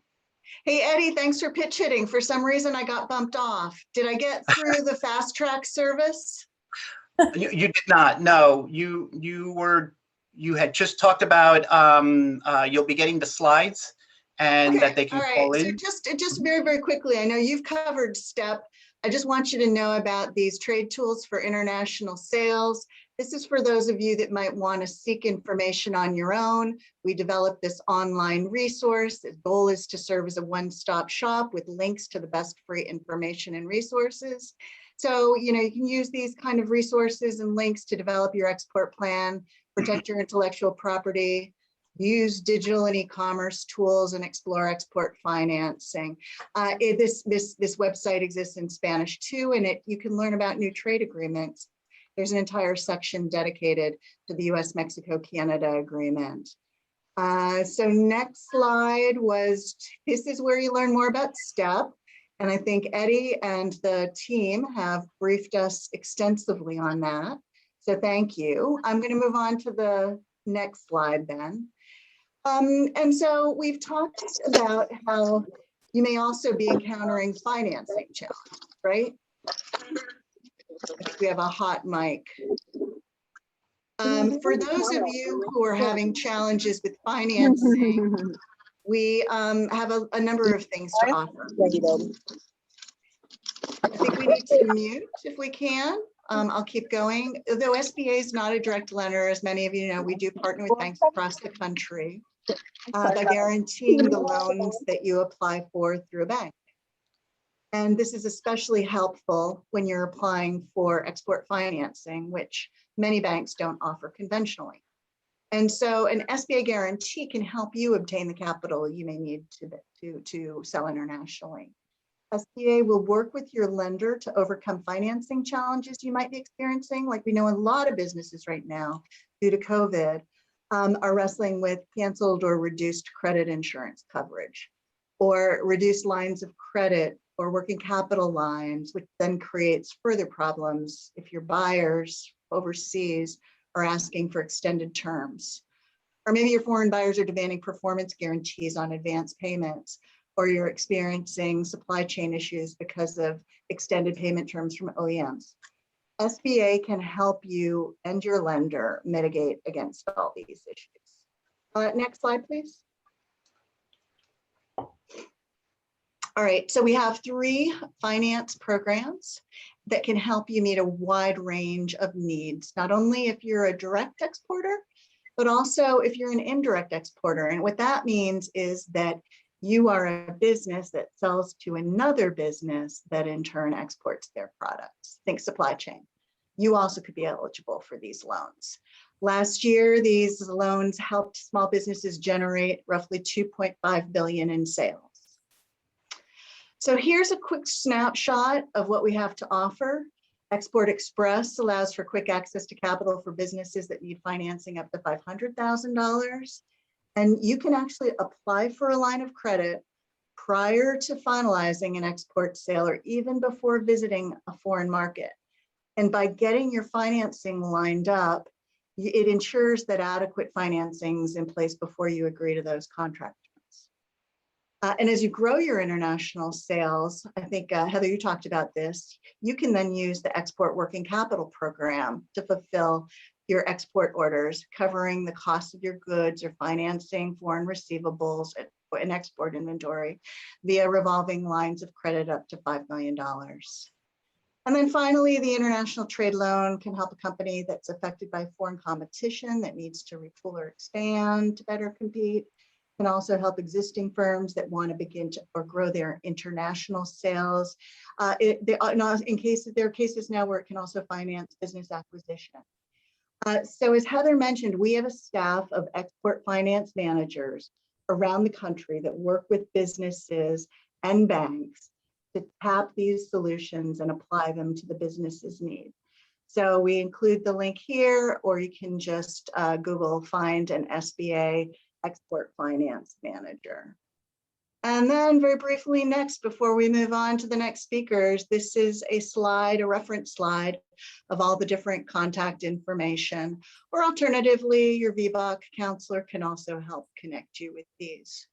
Hey, Eddie, thanks for pitch hitting. For some reason, I got bumped off. Did I get through the fast track service? You did not. No, you had just talked about you'll be getting the slides and that they can call in. So just very, very quickly, I know you've covered STEP. I just want you to know about these trade tools for international sales. This is for those of you that might want to seek information on your own. We developed this online resource. The goal is to serve as a one-stop shop with links to the best free information and resources. So, you can use these kind of resources and links to develop your export plan, protect your intellectual property, use digital and e-commerce tools, and explore export financing. This website exists in Spanish too, and you can learn about new trade agreements. There's an entire section dedicated to the US-Mexico-Canada agreement. So next slide this is where you learn more about STEP. And I think Eddie and the team have briefed us extensively on that. So thank you. I'm going to move on to the next slide then. And so we've talked about how you may also be encountering financing challenges, right? I think we have a hot mic. For those of you who are having challenges with financing, we have a number of things to offer. I think we need to mute if we can. I'll keep going. Though SBA is not a direct lender, as many of you know, we do partner with banks across the country by guaranteeing the loans that you apply for through a bank. And this is especially helpful when you're applying for export financing, which many banks don't offer conventionally. And so an SBA guarantee can help you obtain the capital you may need to sell internationally. SBA will work with your lender to overcome financing challenges you might be experiencing. Like we know a lot of businesses right now, due to COVID, are wrestling with canceled or reduced credit insurance coverage, or reduced lines of credit or working capital lines, which then creates further problems if your buyers overseas are asking for extended terms. Or maybe your foreign buyers are demanding performance guarantees on advance payments, or you're experiencing supply chain issues because of extended payment terms from OEMs. SBA can help you and your lender mitigate against all these issues. Next slide, please. All right, so we have 3 finance programs that can help you meet a wide range of needs, not only if you're a direct exporter, but also if you're an indirect exporter. And what that means is that you are a business that sells to another business that in turn exports their products. Think supply chain. You also could be eligible for these loans. Last year, these loans helped small businesses generate roughly $2.5 billion in sales. So here's a quick snapshot of what we have to offer. Export Express allows for quick access to capital for businesses that need financing up to $500,000. And you can actually apply for a line of credit prior to finalizing an export sale or even before visiting a foreign market. And by getting your financing lined up, it ensures that adequate financing is in place before you agree to those contract terms. And as you grow your international sales, I think, Heather, you talked about this, you can then use the Export Working Capital Program to fulfill your export orders, covering the cost of your goods or financing foreign receivables and export inventory via revolving lines of credit up to $5 million. And then finally, the international trade loan can help a company that's affected by foreign competition that needs to retool or expand to better compete. Can also help existing firms that want to begin to or grow their international sales. There are cases now where it can also finance business acquisition. So as Heather mentioned, we have a staff of export finance managers around the country that work with businesses and banks to tap these solutions and apply them to the business's needs. So we include the link here, or you can just Google find an SBA export finance manager. And then very briefly next, before we move on to the next speakers, this is a slide, a reference slide of all the different contact information, or alternatively, your Vboc counselor can also help connect you with these.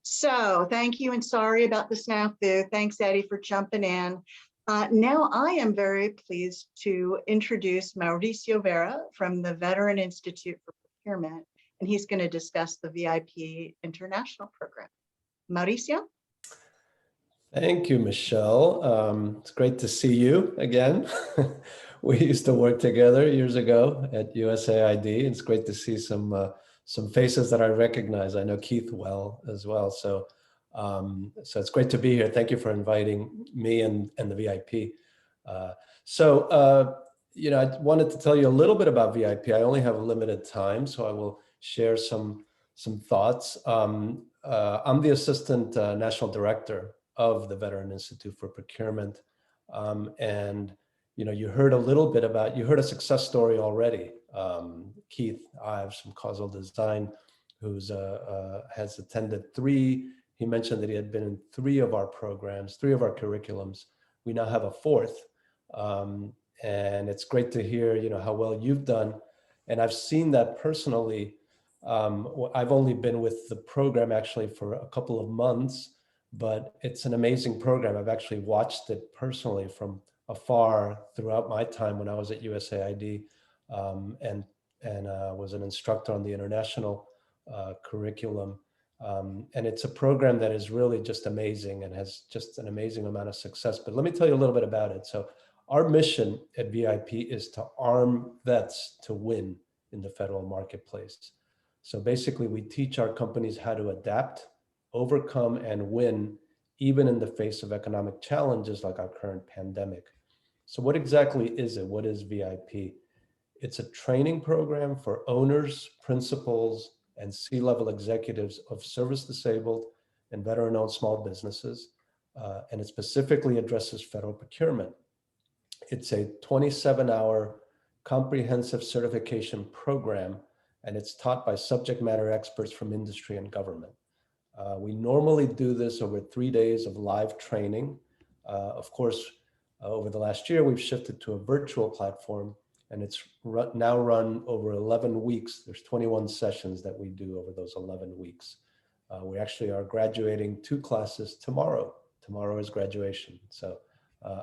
So thank you and sorry about the snafu. Thanks, Eddie, for jumping in. Now I am very pleased to introduce Mauricio Vera from the Veteran Institute for Procurement, and he's going to discuss the VIP International Program. Mauricio? Thank you, Michelle. It's great to see you again. We used to work together years ago at USAID. It's great to see some faces that I recognize. I know Keith well as well. So it's great to be here. Thank you for inviting me and the VIP. I wanted to tell you a little bit about VIP. I only have a limited time, so I will share some thoughts. I'm the Assistant National Director of the Veteran Institute for Procurement. You heard a little bit you heard a success story already. Keith Ives from Causal Design, who's has attended 3. He mentioned that he had been in 3 of our programs, 3 of our curriculums. We now have a 4th. And it's great to hear, how well you've done. And I've seen that personally. I've only been with the program actually for a couple of months, but it's an amazing program. I've actually watched it personally from afar throughout my time when I was at USAID, and was an instructor on the international curriculum. And it's a program that is really just amazing and has just an amazing amount of success. But let me tell you a little bit about it. So our mission at VIP is to arm vets to win in the federal marketplace. So basically, we teach our companies how to adapt, overcome, and win, even in the face of economic challenges like our current pandemic. So what exactly is it? What is VIP? It's a training program for owners, principals, and C-level executives of service-disabled and veteran-owned small businesses, and it specifically addresses federal procurement. It's a 27-hour comprehensive certification program, and it's taught by subject matter experts from industry and government. We normally do this over 3 days of live training. Of course, over the last year, we've shifted to a virtual platform, and it's now run over 11 weeks. There's 21 sessions that we do over those 11 weeks. We actually are graduating 2 classes tomorrow. Tomorrow is graduation. So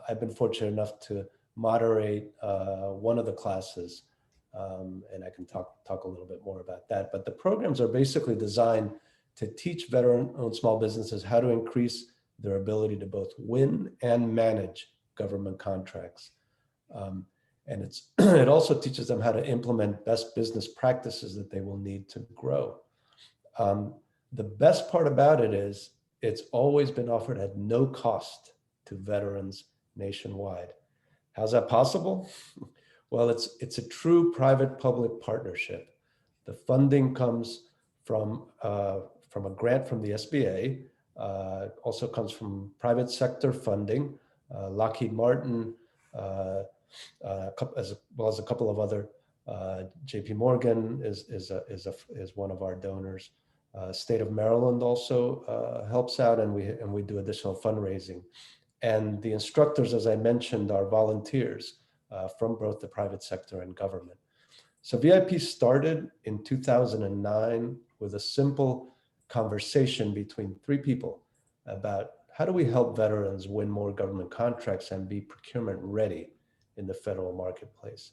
I've been fortunate enough to moderate one of the classes, and I can talk a little bit more about that. But the programs are basically designed to teach veteran-owned small businesses how to increase their ability to both win and manage government contracts. And it also teaches them how to implement best business practices that they will need to grow. The best part about it is it's always been offered at no cost to veterans nationwide. How's that possible? Well, it's a true private-public partnership. The funding comes from a grant from the SBA, also comes from private sector funding, Lockheed Martin, as well as a couple of other, JP Morgan is one of our donors. State of Maryland also helps out, and we do additional fundraising. And the instructors, as I mentioned, are volunteers from both the private sector and government. So VIP started in 2009 with a simple conversation between 3 people about how do we help veterans win more government contracts and be procurement ready in the federal marketplace.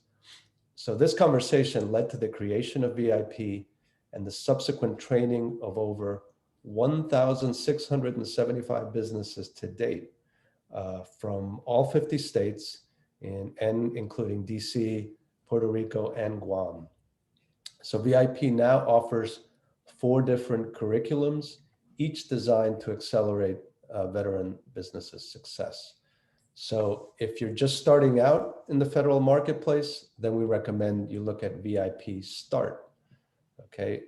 So this conversation led to the creation of VIP and the subsequent training of over 1,675 businesses to date from all 50 states and including DC, Puerto Rico, and Guam. So VIP now offers 4 different curriculums, each designed to accelerate veteran businesses' success. So if you're just starting out in the federal marketplace, then we recommend you look at VIP Start. Okay.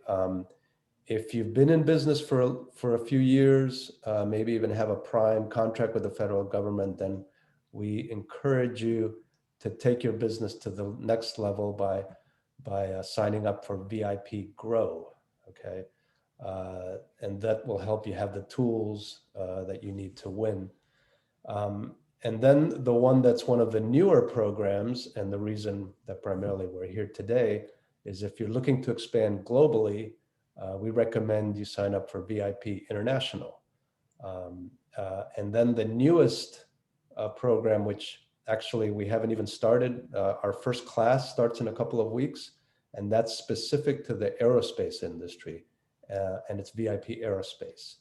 If you've been in business for a few years, maybe even have a prime contract with the federal government, then we encourage you to take your business to the next level by signing up for VIP Grow. Okay. And that will help you have the tools that you need to win. And then the one that's one of the newer programs, and the reason that primarily we're here today, is if you're looking to expand globally, we recommend you sign up for VIP International. And then the newest program, which actually we haven't even started, our first class starts in a couple of weeks, and that's specific to the aerospace industry, and it's VIP Aerospace.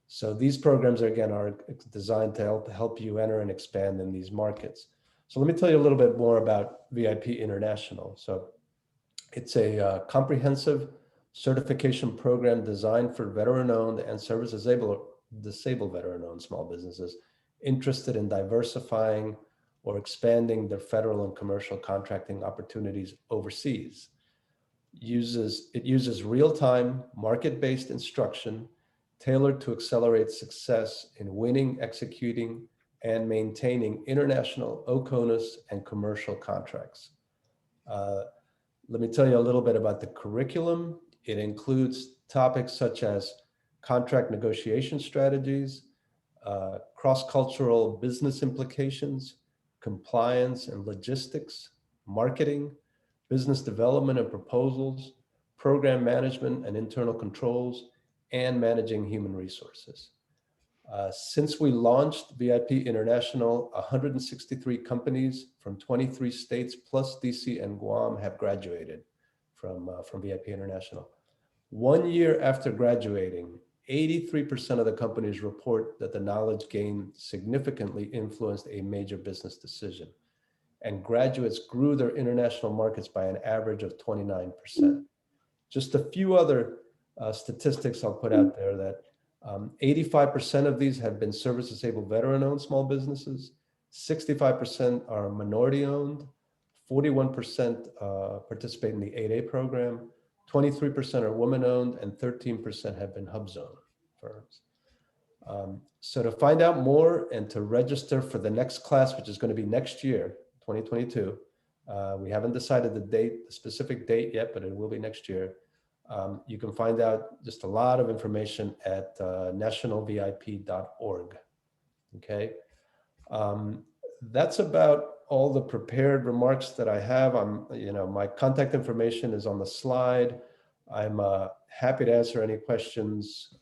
So these programs, again, are designed to help you enter and expand in these markets. So let me tell you a little bit more about VIP International. So it's a comprehensive certification program designed for veteran-owned and service-disabled veteran-owned small businesses interested in diversifying or expanding their federal and commercial contracting opportunities overseas. It uses real-time, market-based instruction tailored to accelerate success in winning, executing, and maintaining international OCONUS and commercial contracts. Let me tell you a little bit about the curriculum. It includes topics such as contract negotiation strategies, cross-cultural business implications, compliance and logistics, marketing, business development and proposals, program management and internal controls, and managing human resources. Since we launched VIP International, 163 companies from 23 states plus DC and Guam have graduated from VIP International. 1 year after graduating, 83% of the companies report that the knowledge gained significantly influenced a major business decision, and graduates grew their international markets by an average of 29%. Just a few other statistics I'll put out there: that 85% of these have been service-disabled veteran-owned small businesses, 65% are minority-owned, 41% participate in the 8A program, 23% are women-owned, and 13% have been hub-zone firms. So to find out more and to register for the next class, which is going to be next year, 2022, we haven't decided the specific date yet, but it will be next year. You can find out just a lot of information at nationalvip.org. Okay. That's about all the prepared remarks that I have. My contact information is on the slide. I'm happy to answer any questions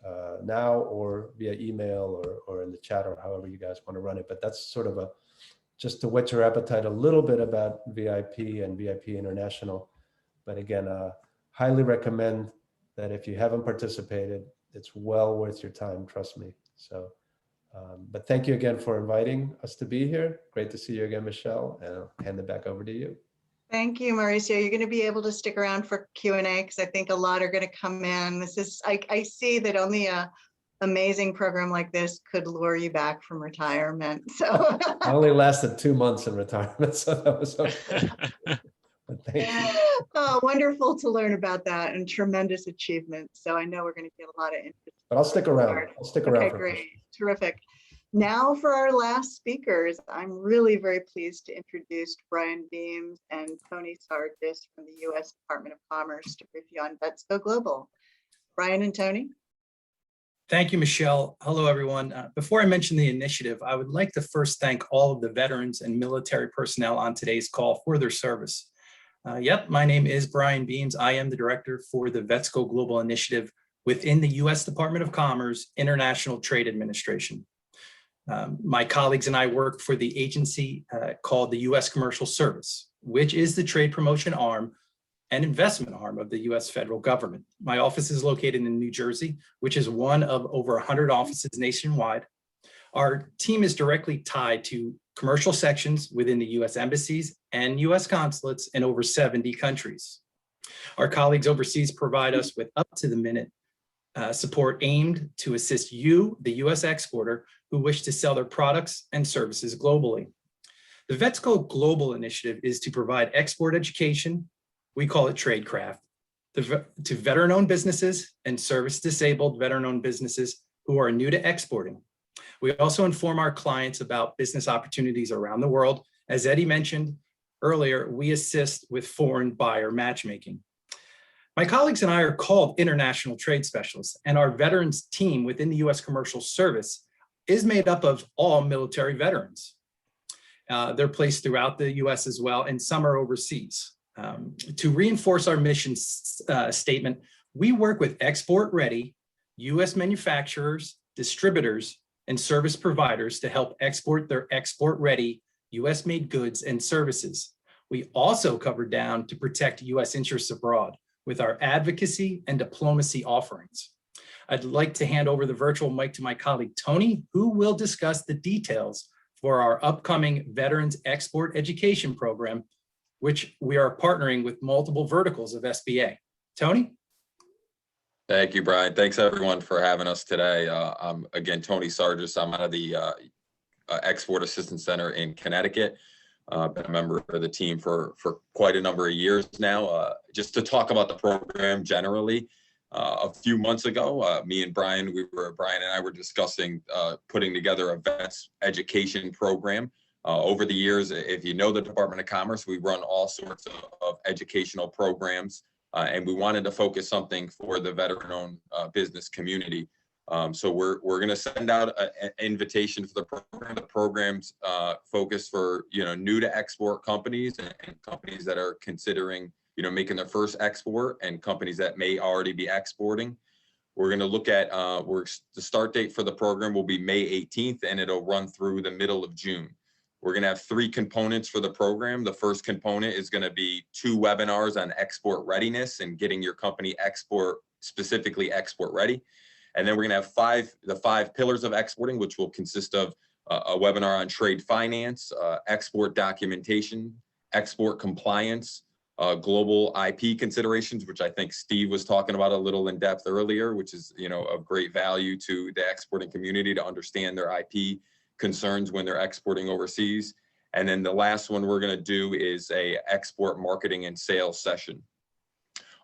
now or via email or in the chat or however you guys want to run it. But that's sort of just to whet your appetite a little bit about VIP and VIP International. But again, highly recommend that if you haven't participated, it's well worth your time, trust me. So, but thank you again for inviting us to be here. Great to see you again, Michelle, and I'll hand it back over to you. Thank you, Mauricio. You're going to be able to stick around for Q&A because I think a lot are going to come in. I see that only an amazing program like this could lure you back from retirement. So I only lasted 2 months in retirement, so that was okay. Thank you. Oh, wonderful to learn about that and tremendous achievement. So I know we're going to get a lot of interest. But I'll stick around. I'll stick around. Okay, for great. questions. Terrific. Now for our last speakers, I'm really very pleased to introduce Brian Beams and Tony Sargis from the U.S. Department of Commerce to brief you on Vetsco Global. Brian and Tony. Thank you, Michelle. Hello, everyone. Before I mention the initiative, I would like to first thank all of the veterans and military personnel on today's call for their service. Yep, my name is Brian Beams. I am the director for the Vetsco Global Initiative within the U.S. Department of Commerce International Trade Administration. My colleagues and I work for the agency called the U.S. Commercial Service, which is the trade promotion arm and investment arm of the U.S. federal government. My office is located in New Jersey, which is one of over 100 offices nationwide. Our team is directly tied to commercial sections within the U.S. embassies and U.S. consulates in over 70 countries. Our colleagues overseas provide us with up-to-the-minute support aimed to assist you, the U.S. exporter, who wish to sell their products and services globally. The Vetsco Global Initiative is to provide export education, we call it tradecraft, to veteran-owned businesses and service-disabled veteran-owned businesses who are new to exporting. We also inform our clients about business opportunities around the world. As Eddie mentioned earlier, we assist with foreign buyer matchmaking. My colleagues and I are called international trade specialists, and our veterans team within the U.S. Commercial Service is made up of all military veterans. They're placed throughout the U.S. as well, and some are overseas. To reinforce our mission statement, we work with export-ready U.S. manufacturers, distributors, and service providers to help export their export-ready U.S.-made goods and services. We also cover down to protect U.S. interests abroad with our advocacy and diplomacy offerings. I'd like to hand over the virtual mic to my colleague, Tony, who will discuss the details for our upcoming Veterans Export Education Program, which we are partnering with multiple verticals of SBA. Tony? Thank you, Brian. Thanks everyone for having us today. I'm again, Tony Sargis. I'm out of the Export Assistance Center in Connecticut. Been a member of the team for quite a number of years now. Just to talk about the program generally, a few months ago, me and Brian and I were discussing putting together a vets education program. Over the years, if you know the Department of Commerce, we run all sorts of educational programs, and we wanted to focus something for the veteran-owned business community. So we're going to send out an invitation for the program. The program's focused for new to export companies and companies that are considering making their first export, and companies that may already be exporting. We're going to look at the start date for the program will be May 18th, and it'll run through the middle of June. We're going to have 3 components for the program. The first component is going to be 2 webinars on export readiness and getting your company specifically export ready. And then we're going to have the 5 pillars of exporting, which will consist of a webinar on trade finance, export documentation, export compliance, global IP considerations, which I think Steve was talking about a little in depth earlier, which is of great value to the exporting community to understand their IP concerns when they're exporting overseas. And then the last one we're going to do is a export marketing and sales session.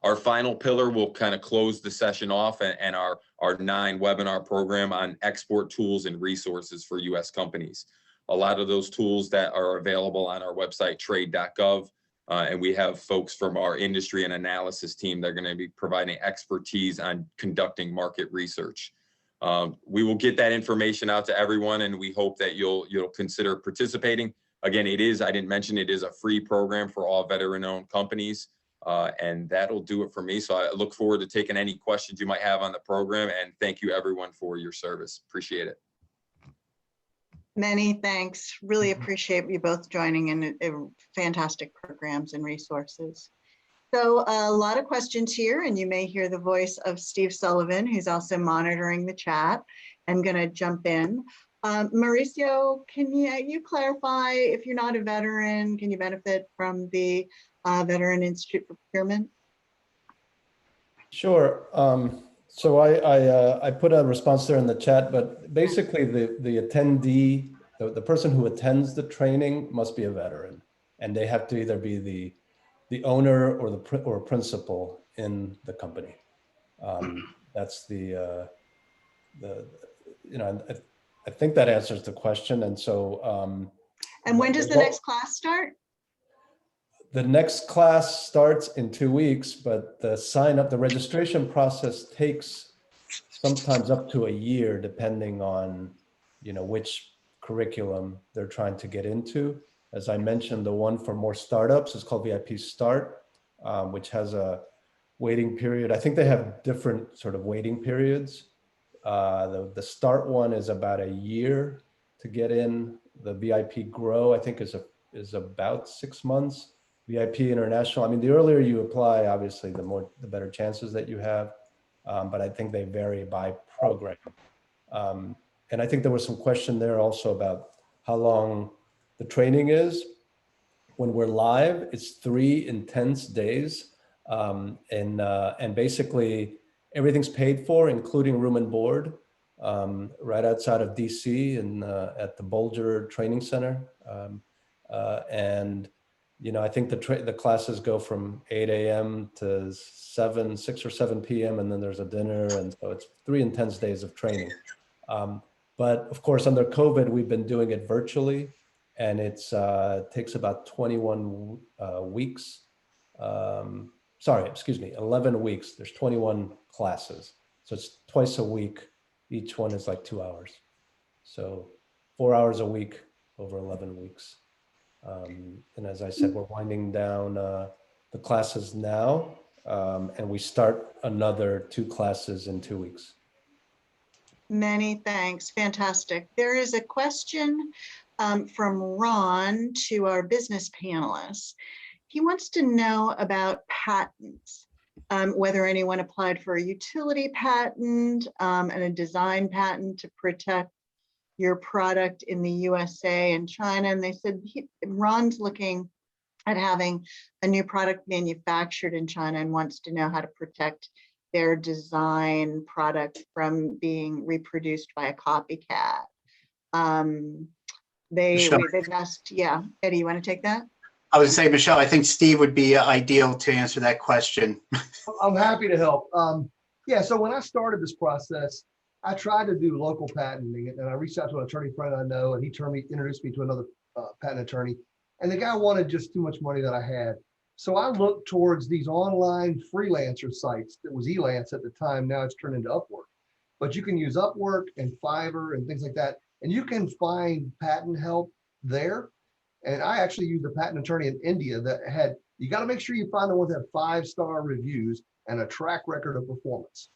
Our final pillar will kind of close the session off, and our 9 webinar program on export tools and resources for U.S. companies. A lot of those tools that are available on our website, trade.gov, And we have folks from our industry and analysis team that are going to be providing expertise on conducting market research. We will get that information out to everyone, and we hope that you'll consider participating. Again, I didn't mention, it is a free program for all veteran-owned companies, and that'll do it for me. So I look forward to taking any questions you might have on the program, and thank you everyone for your service. Appreciate it. Many thanks. Really appreciate you both joining in fantastic programs and resources. So a lot of questions here, and you may hear the voice of Steve Sullivan, who's also monitoring the chat and going to jump in. Mauricio, can you clarify, if you're not a veteran, can you benefit from the Veteran Institute for Procurement? Sure. So I put a response there in the chat, but basically the attendee, the person who attends the training must be a veteran, and they have to either be the owner or principal in the company. That's I think that answers the question. And so. And when does the next class start? The next class starts in 2 weeks, but the registration process takes sometimes up to a year, depending on, which curriculum they're trying to get into. As I mentioned, the one for more startups is called VIP Start, which has a waiting period. I think they have different sort of waiting periods. The Start one is about a year to get in. The VIP Grow, I think, is about 6 months. VIP International, I mean, the earlier you apply, obviously, the better chances that you have. But I think they vary by program. And I think there was some question there also about how long the training is. When we're live, it's 3 intense days. And basically everything's paid for, including room and board, right outside of DC and at the Bolger Training Center. And I think the classes go from 8 a.m. to 6 or 7 p.m. and then there's a dinner. And so it's 3 intense days of training. But of course, under COVID, we've been doing it virtually, and it takes about 21 weeks. 11 weeks. There's 21 classes. So it's twice a week. Each one is like 2 hours. So 4 hours a week over 11 weeks. And as I said, we're winding down the classes now, and we start another 2 classes in 2 weeks. Many thanks. Fantastic. There is a question from Ron to our business panelists. He wants to know about patents, whether anyone applied for a utility patent and a design patent to protect your product in the USA and China. And they said Ron's looking at having a new product manufactured in China and wants to know how to protect their design product from being reproduced by a copycat. They've asked, yeah, Eddie, you want to take that? I would say, Michelle, I think Steve would be ideal to answer that question. I'm happy to help. Yeah, so when I started this process, I tried to do local patenting, and I reached out to an attorney friend I know, and he introduced me to another patent attorney. And the guy wanted just too much money that I had. So I looked towards these online freelancer sites. That was Elance at the time. Now it's turned into Upwork. But you can use Upwork and Fiverr and things like that. And you can find patent help there. And I actually used a patent attorney in India that had, you got to make sure you find the ones that have 5-star reviews and a track record of performance.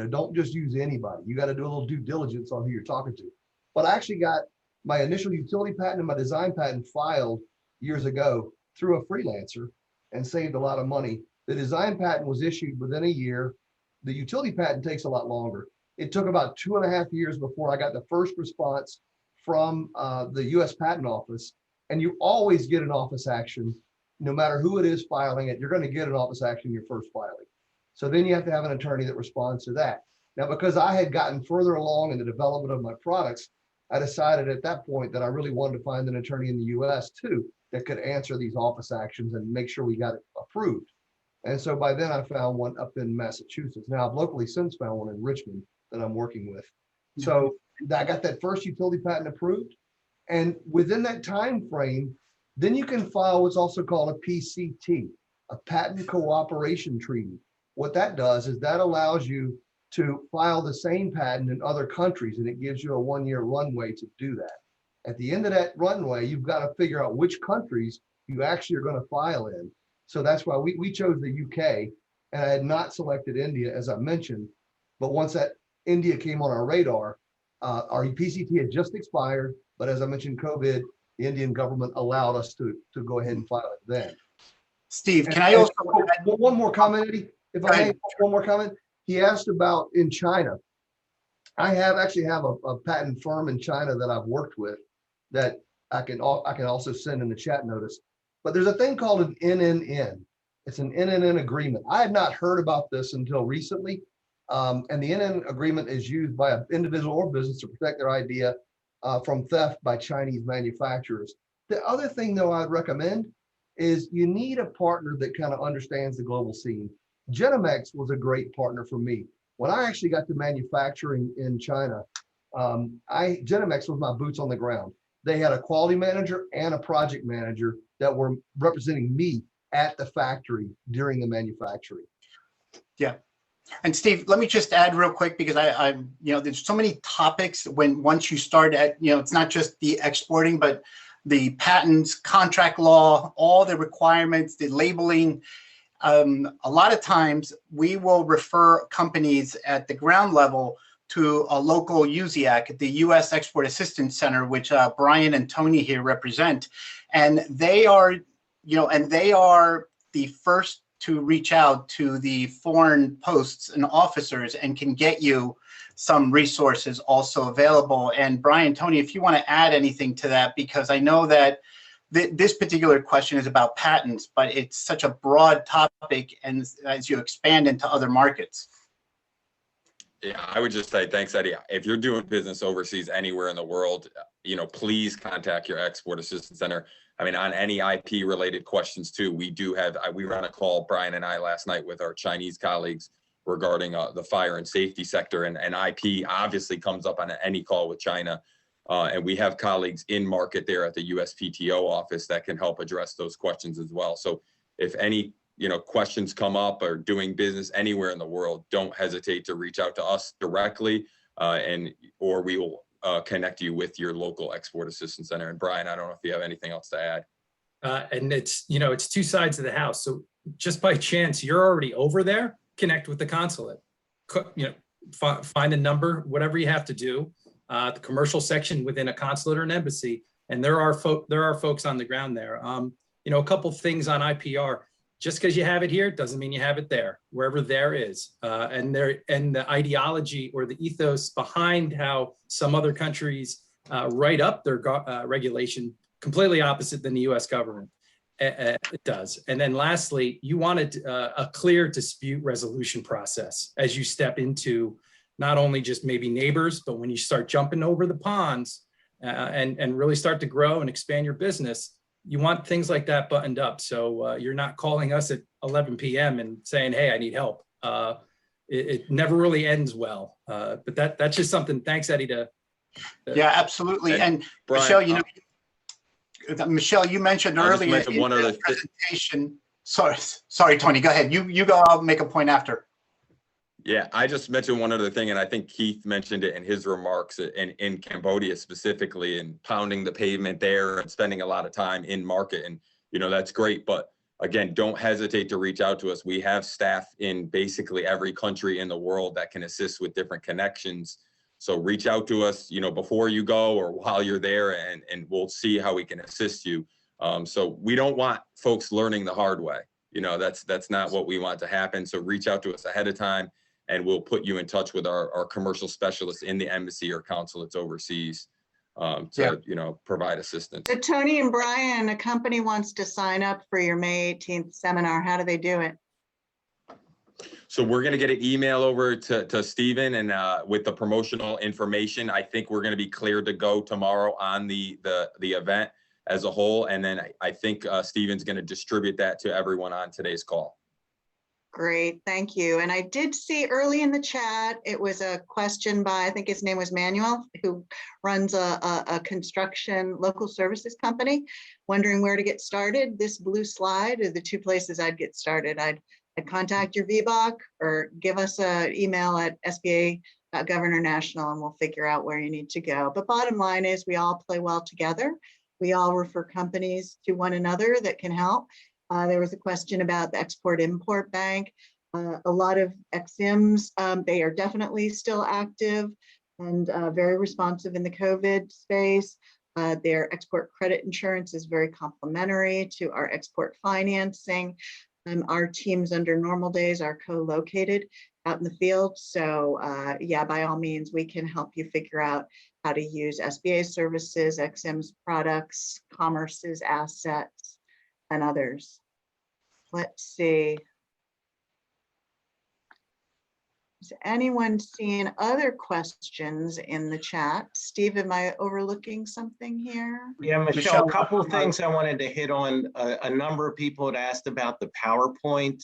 Don't just use anybody. You got to do a little due diligence on who you're talking to. But I actually got my initial utility patent and my design patent filed years ago through a freelancer and saved a lot of money. The design patent was issued within a year. The utility patent takes a lot longer. It took about 2.5 years before I got the first response from the US Patent Office. And you always get an office action, no matter who it is filing it, you're going to get an office action in your first filing. So then you have to have an attorney that responds to that. Now, because I had gotten further along in the development of my products, I decided at that point that I really wanted to find an attorney in the US too, that could answer these office actions and make sure we got it approved. And so by then I found one up in Massachusetts. Now I've locally since found one in Richmond that I'm working with. So I got that first utility patent approved. And within that time frame, Then you can file what's also called a PCT, a patent cooperation treaty. What that does is that allows you to file the same patent in other countries, and it gives you a 1-year runway to do that. At the end of that runway, you've got to figure out which countries you actually are going to file in. So that's why we chose the UK, and I had not selected India, as I mentioned. But once that India came on our radar, our PCT had just expired. But as I mentioned, COVID, the Indian government allowed us to go ahead and file it then. Steve, can I also add one more comment, Eddie? If I may, one more comment. He asked about in China. I actually have a patent firm in China that I've worked with that I can also send in the chat notice. But there's a thing called an NNN. It's an NNN agreement. I had not heard about this until recently. And the NNN agreement is used by an individual or business to protect their idea from theft by Chinese manufacturers. The other thing, though, I'd recommend is you need a partner that kind of understands the global scene. Genomex was a great partner for me. When I actually got to manufacturing in China, Genomex was my boots on the ground. They had a quality manager and a project manager that were representing me at the factory during the manufacturing. Yeah. And Steve, let me just add real quick, because I'm, there's so many topics once you start at, it's not just the exporting, but the patents, contract law, all the requirements, the labeling. A lot of times we will refer companies at the ground level to a local USIAC, the U.S. Export Assistance Center, which Brian and Tony here represent. And they are, the first to reach out to the foreign posts and officers and can get you some resources also available. And Brian, Tony, if you want to add anything to that, because I know that this particular question is about patents, but it's such a broad topic, and as you expand into other markets. Yeah, I would just say thanks, Eddie. If you're doing business overseas anywhere in the world, please contact your Export Assistance Center. I mean, on any IP related questions too, we ran a call, Brian and I, last night with our Chinese colleagues regarding the fire and safety sector, and IP obviously comes up on any call with China. And we have colleagues in market there at the USPTO office that can help address those questions as well. So if any questions come up or doing business anywhere in the world, don't hesitate to reach out to us directly, or we will connect you with your local Export Assistance Center. And Brian, I don't know if you have anything else to add. And it's, it's two sides of the house. So just by chance, you're already over there, connect with the consulate, find a number, whatever you have to do, the commercial section within a consulate or an embassy. And there are folks on the ground there. A couple things on IPR. Just because you have it here doesn't mean you have it there, wherever there is. And the ideology or the ethos behind how some other countries write up their regulation, completely opposite than the US government it does. And then lastly, you wanted a clear dispute resolution process as you step into not only just maybe neighbors, but when you start jumping over the ponds and really start to grow and expand your business, you want things like that buttoned up. So you're not calling us at 11 p.m. and saying, hey, I need help. It never really ends well. But that's just something. Thanks, Eddie. Yeah, absolutely. And Brian, Michelle, you mentioned earlier in one other presentation. Sorry, Tony, go ahead. You go, I'll make a point after. Yeah, I just mentioned one other thing, and I think Keith mentioned it in his remarks in Cambodia specifically, and pounding the pavement there and spending a lot of time in market. And, that's great. But again, don't hesitate to reach out to us. We have staff in basically every country in the world that can assist with different connections. So reach out to us, before you go or while you're there, and we'll see how we can assist you. So we don't want folks learning the hard way. That's not what we want to happen. So reach out to us ahead of time, and we'll put you in touch with our commercial specialists in the embassy or consulates overseas to provide assistance. So Tony and Brian, a company wants to sign up for your May 18th seminar. How do they do it? So we're going to get an email over to Stephen and with the promotional information. I think we're going to be cleared to go tomorrow on the event as a whole. And then I think Stephen's going to distribute that to everyone on today's call. Great, thank you. And I did see early in the chat, it was a question by, I think his name was Manuel, who runs a construction local services company, wondering where to get started. This blue slide are the two places I'd get started. I'd contact your Vboc or give us an email at sba.governornational and we'll figure out where you need to go. But bottom line is we all play well together. We all refer companies to one another that can help. There was a question about the Export-Import Bank. A lot of ex-Ims, they are definitely still active and very responsive in the COVID space. Their export credit insurance is very complementary to our export financing. Our teams under normal days are co-located out in the field. So yeah, by all means, we can help you figure out how to use SBA services, ex-Ims products, Commerce's assets, and others. Let's see. Is anyone seeing other questions in the chat? Steve, am I overlooking something here? Yeah, Michelle, a couple of things I wanted to hit on. A number of people had asked about the PowerPoint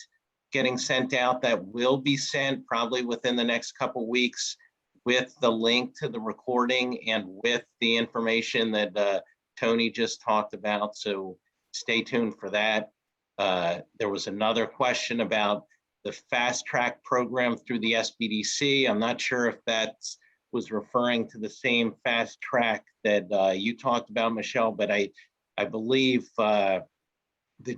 getting sent out. That will be sent probably within the next couple of weeks with the link to the recording and with the information that Tony just talked about. So stay tuned for that. There was another question about the fast track program through the SBDC. I'm not sure if that was referring to the same fast track that you talked about, Michelle, but I believe the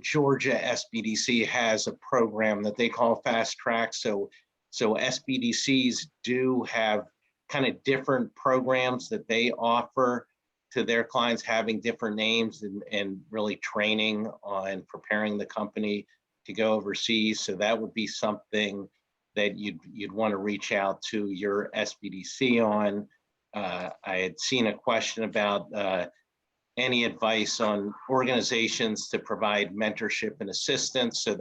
Georgia SBDC has a program that they call fast track. So SBDCs do have kind of different programs that they offer to their clients, having different names and really training on preparing the company to go overseas. So that would be something that you'd want to reach out to your SBDC on. I had seen a question about any advice on organizations to provide mentorship and assistance. So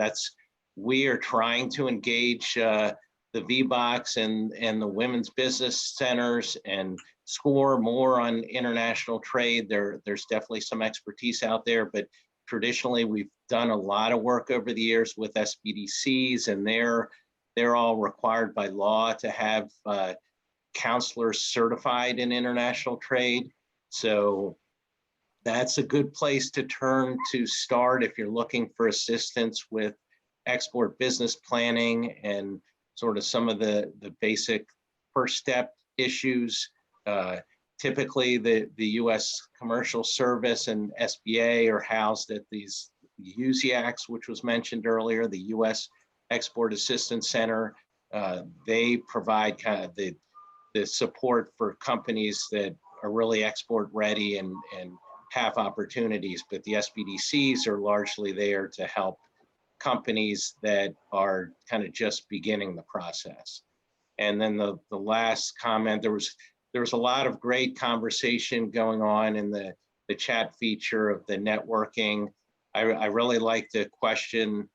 we are trying to engage the Vbocs and the women's business centers and score more on international trade. There's definitely some expertise out there, but traditionally we've done a lot of work over the years with SBDCs, and they're all required by law to have counselors certified in international trade. So that's a good place to turn to start if you're looking for assistance with export business planning and sort of some of the basic first step issues. Typically, the U.S. Commercial Service and SBA are housed at these USIACs, which was mentioned earlier, the U.S. Export Assistance Center. They provide kind of the support for companies that are really export ready and have opportunities, but the SBDCs are largely there to help companies that are kind of just beginning the process. And then the last comment, there was a lot of great conversation going on in the chat feature of the networking. I really liked the question.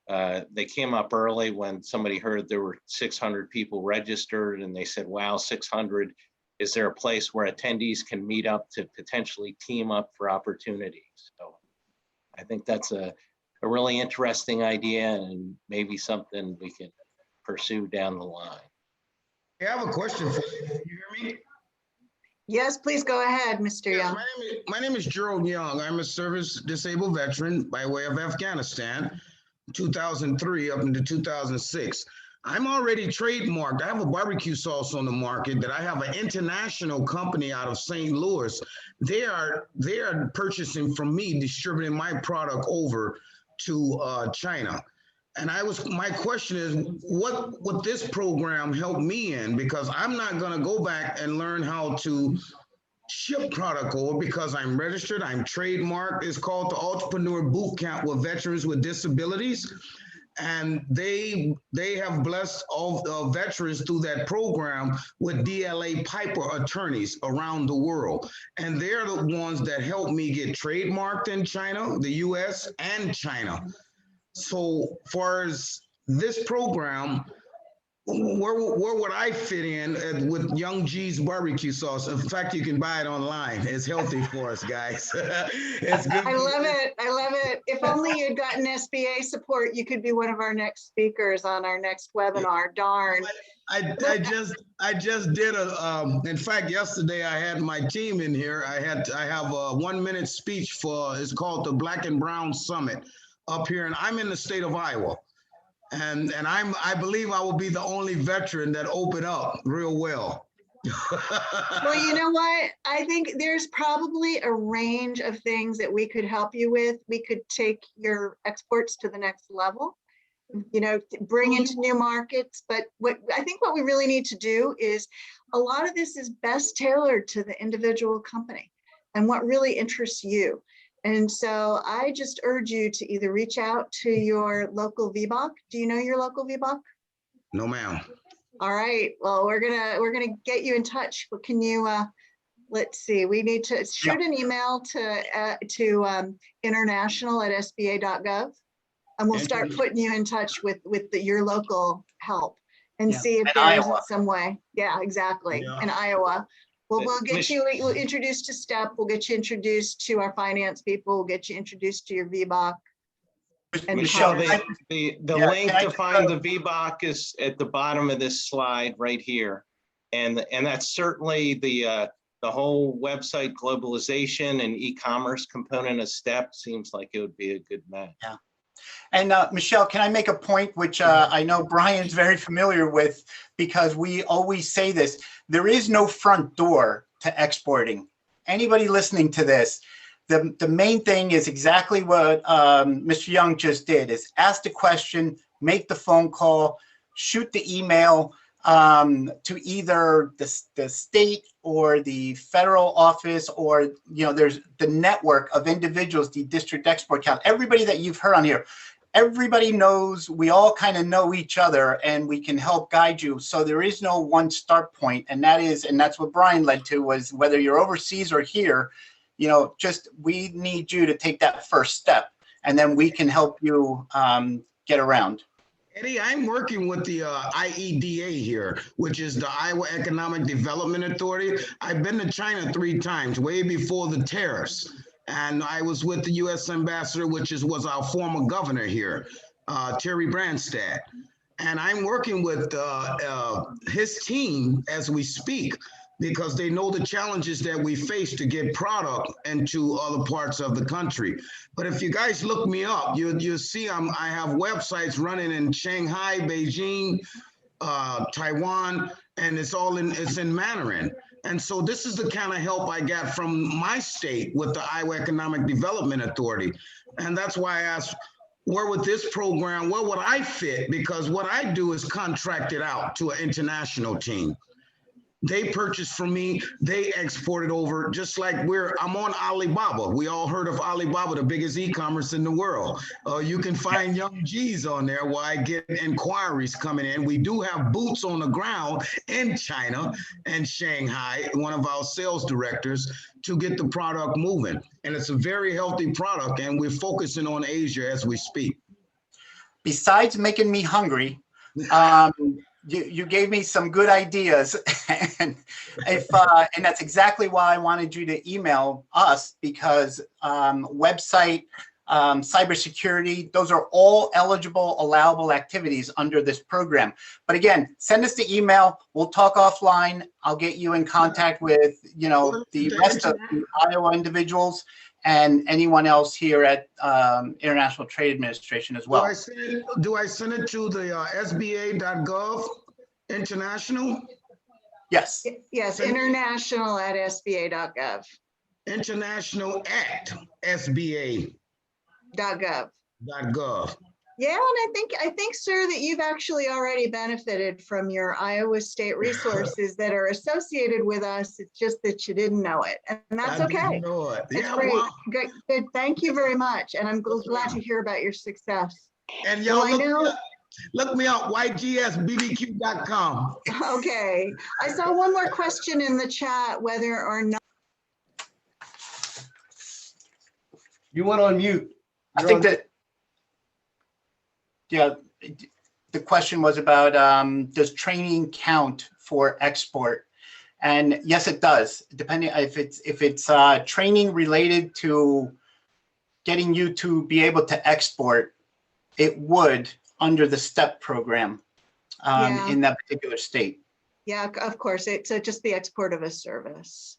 They came up early when somebody heard there were 600 people registered and they said, wow, 600. Is there a place where attendees can meet up to potentially team up for opportunities? So I think that's a really interesting idea and maybe something we can pursue down the line. I have a question for you. Can you hear me? Yes, please go ahead, Mr. Yes, Young. my name is Gerald Young. I'm a service disabled veteran by way of Afghanistan, 2003 up into 2006. I'm already trademarked. I have a barbecue sauce on the market that I have an international company out of St. Louis. They are purchasing from me, distributing my product over to China. And my question is, what would this program help me in? Because I'm not going to go back and learn how to ship product over because I'm registered, I'm trademarked. It's called the Entrepreneur Boot Camp with Veterans with Disabilities. And they have blessed all the veterans through that program with DLA Piper attorneys around the world. And they're the ones that helped me get trademarked in China, the US, and China. So far as this program, where would I fit in with Young G's barbecue sauce? In fact, you can buy it online. It's healthy for us, guys. It's good. I love it. I love it. If only you'd gotten SBA support, you could be one of our next speakers on our next webinar. Darn. I just did in fact, yesterday I had my team in here. I have a 1-minute speech for, it's called the Black and Brown Summit up here, and I'm in the state of Iowa. And I believe I will be the only veteran that opened up real well. Well, you know what? I think there's probably a range of things that we could help you with. We could take your exports to the next level, you know, bring into new markets. But what I think what we really need to do is a lot of this is best tailored to the individual company and what really interests you. And so I just urge you to either reach out to your local Vboc. Do you know your local Vboc? No, ma'am. All right. Well, we're gonna get you in touch. But can you let's see? We need to shoot an email to international@sba.gov, and we'll start putting you in touch with your local help and see if there isn't some way. Yeah, exactly. In Iowa. Well, we'll get you introduced to STEP. We'll get you introduced to our finance people. We'll get you introduced to your Vboc. And Michelle, the link to find the Vboc is at the bottom of this slide right here. And that's certainly the whole website globalization and e-commerce component of STEP seems like it would be a good match. Yeah. And Michelle, can I make a point which I know Brian's very familiar with, because we always say this: there is no front door to exporting. Anybody listening to this, the main thing is exactly what Mr. Young just did, is ask the question, make the phone call, shoot the email to either the state or the federal office, or, you know, there's the network of individuals, the district export count, everybody that you've heard on here. Everybody knows, we all kind of know each other, and we can help guide you. So there is no one start point, and that's what Brian led to, was whether you're overseas or here, you know, just we need you to take that first step, and then we can help you get around. Eddie, I'm working with the IEDA here, which is the Iowa Economic Development Authority. I've been to China 3 times, way before the tariffs. And I was with the U.S. ambassador, which was our former governor here, Terry Branstad. And I'm working with his team as we speak, because they know the challenges that we face to get product into other parts of the country. But if you guys look me up, you'll see I have websites running in Shanghai, Beijing, Taiwan, and it's in Mandarin. And so this is the kind of help I got from my state with the Iowa Economic Development Authority. And that's why I asked, where would this program, where would I fit? Because what I do is contract it out to an international team. They purchase from me, they export it over, just like I'm on Alibaba. We all heard of Alibaba, the biggest e-commerce in the world. You can find Young G's on there where I get inquiries coming in. We do have boots on the ground in China and Shanghai, one of our sales directors, to get the product moving. And it's a very healthy product, and we're focusing on Asia as we speak. Besides making me hungry, you gave me some good ideas, and that's exactly why I wanted you to email us, because website, cybersecurity, those are all eligible, allowable activities under this program. But again, send us the email. We'll talk offline. I'll get you in contact with, you know, the rest of the Iowa individuals and anyone else here at International Trade Administration as well. Do I send it to the SBA.gov international? Yes. Yes, international@sba.gov. International@sba.gov. Yeah, and I think, sir, that you've actually already benefited from your Iowa State resources that are associated with us. It's just that you didn't know it, and that's okay. I didn't know it. It's great. Well, good. Thank you very much, and I'm glad to hear about your success. And y'all look me up, ygsbbq.com. Okay. I saw one more question in the chat, whether or not. You went on mute. I think that, yeah, the question was about, does training count for export? And yes, it does, depending if it's training related to getting you to be able to export, it would under the STEP program in that particular state. Yeah, of course. It's just the export of a service,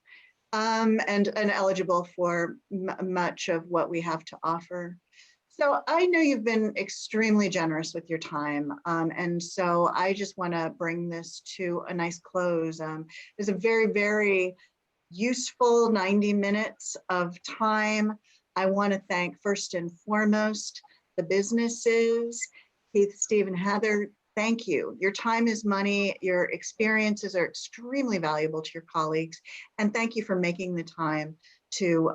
and eligible for much of what we have to offer. So I know you've been extremely generous with your time, and so I just want to bring this to a nice close. It's a very, very useful 90 minutes of time. I want to thank first and foremost the businesses, Keith, Steve, and Heather. Thank you. Your time is money. Your experiences are extremely valuable to your colleagues, and thank you for making the time to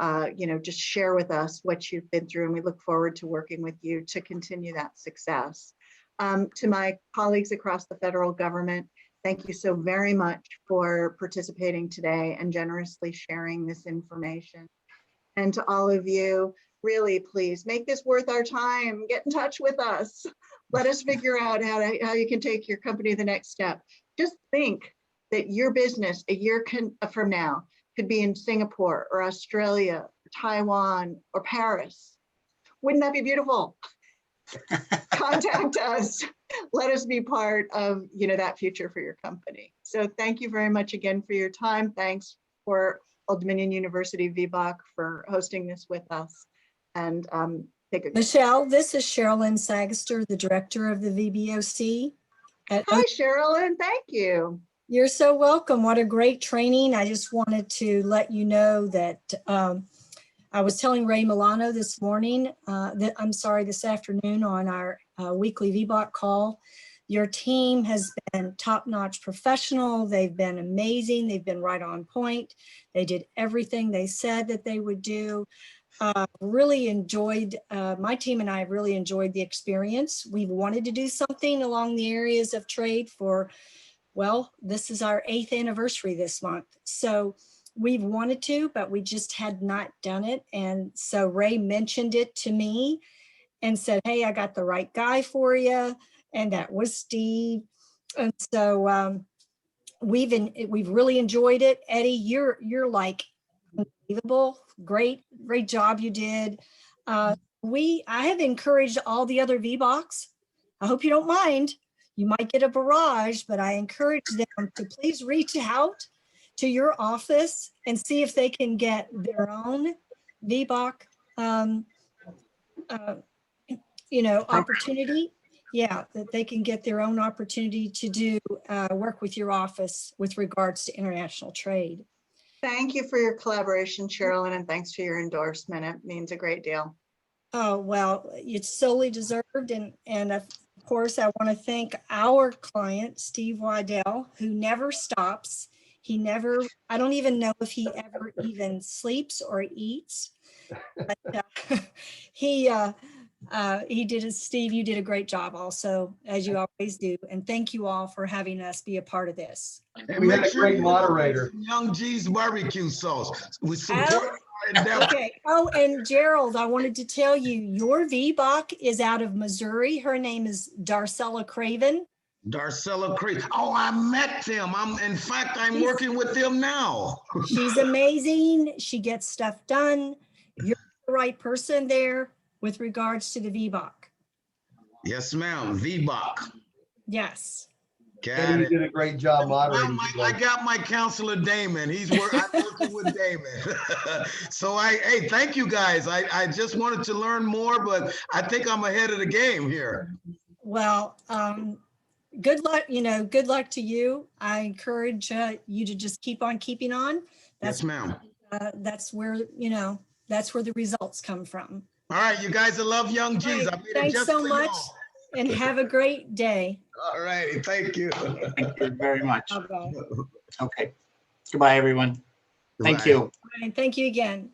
just share with us what you've been through, and we look forward to working with you to continue that success. To my colleagues across the federal government, thank you so very much for participating today and generously sharing this information. And to all of you, really, please make this worth our time. Get in touch with us. Let us figure out how you can take your company to the next step. Just think that your business a year from now could be in Singapore or Australia, or Taiwan, or Paris. Wouldn't that be beautiful? Contact us. Let us be part of that future for your company. So thank you very much again for your time. Thanks for Old Dominion University Vboc for hosting this with us. And Michelle, this is Cherylyn Sagster, the director of the VBOC. Hi, Cherylyn. Thank you. You're so welcome. What a great training. I just wanted to let you know that I was telling Ray Milano this morning, this afternoon on our weekly Vboc call. Your team has been top-notch professional. They've been amazing. They've been right on point. They did everything they said that they would do. Really enjoyed, my team and I have really enjoyed the experience. We've wanted to do something along the areas of trade for, well, this is our 8th anniversary this month. So we've wanted to, but we just had not done it. And so Ray mentioned it to me and said, hey, I got the right guy for you. And that was Steve. And so we've really enjoyed it. Eddie, you're like unbelievable. Great job you did. I have encouraged all the other Vbocs. I hope you don't mind. You might get a barrage, but I encourage them to please reach out to your office and see if they can get their own Vboc, opportunity. Yeah, that they can get their own opportunity to do work with your office with regards to international trade. Thank you for your collaboration, Cherylyn, and thanks for your endorsement. It means a great deal. Oh, well, it's solely deserved. And of course, I want to thank our client, Steve Waddell, who never stops. I don't even know if he ever even sleeps or eats. But Steve, you did a great job also, as you always do. And thank you all for having us be a part of this. And we had a great moderator. Young G's barbecue sauce. We support our endeavor. Okay. Oh, and Gerald, I wanted to tell you, your Vboc is out of Missouri. Her name is Darcella Craven. Darcella Craven. Oh, I met them. In fact, I'm working with them now. She's amazing. She gets stuff done. You're the right person there with regards to the Vboc. Yes, ma'am. Vboc. Yes. Got it. You did a great job moderating. I got my counselor Damon. I'm working with Damon. So hey, thank you guys. I just wanted to learn more, but I think I'm ahead of the game here. Well, good luck. Good luck to you. I encourage you to just keep on keeping on. Yes, ma'am. That's where the results come from. All right, you guys, I love Young G's. Right. Thanks so much, and have a great day. All right, thank you. Thank you very much. Bye-bye. Okay. Goodbye, everyone. Thank you. Thank you again.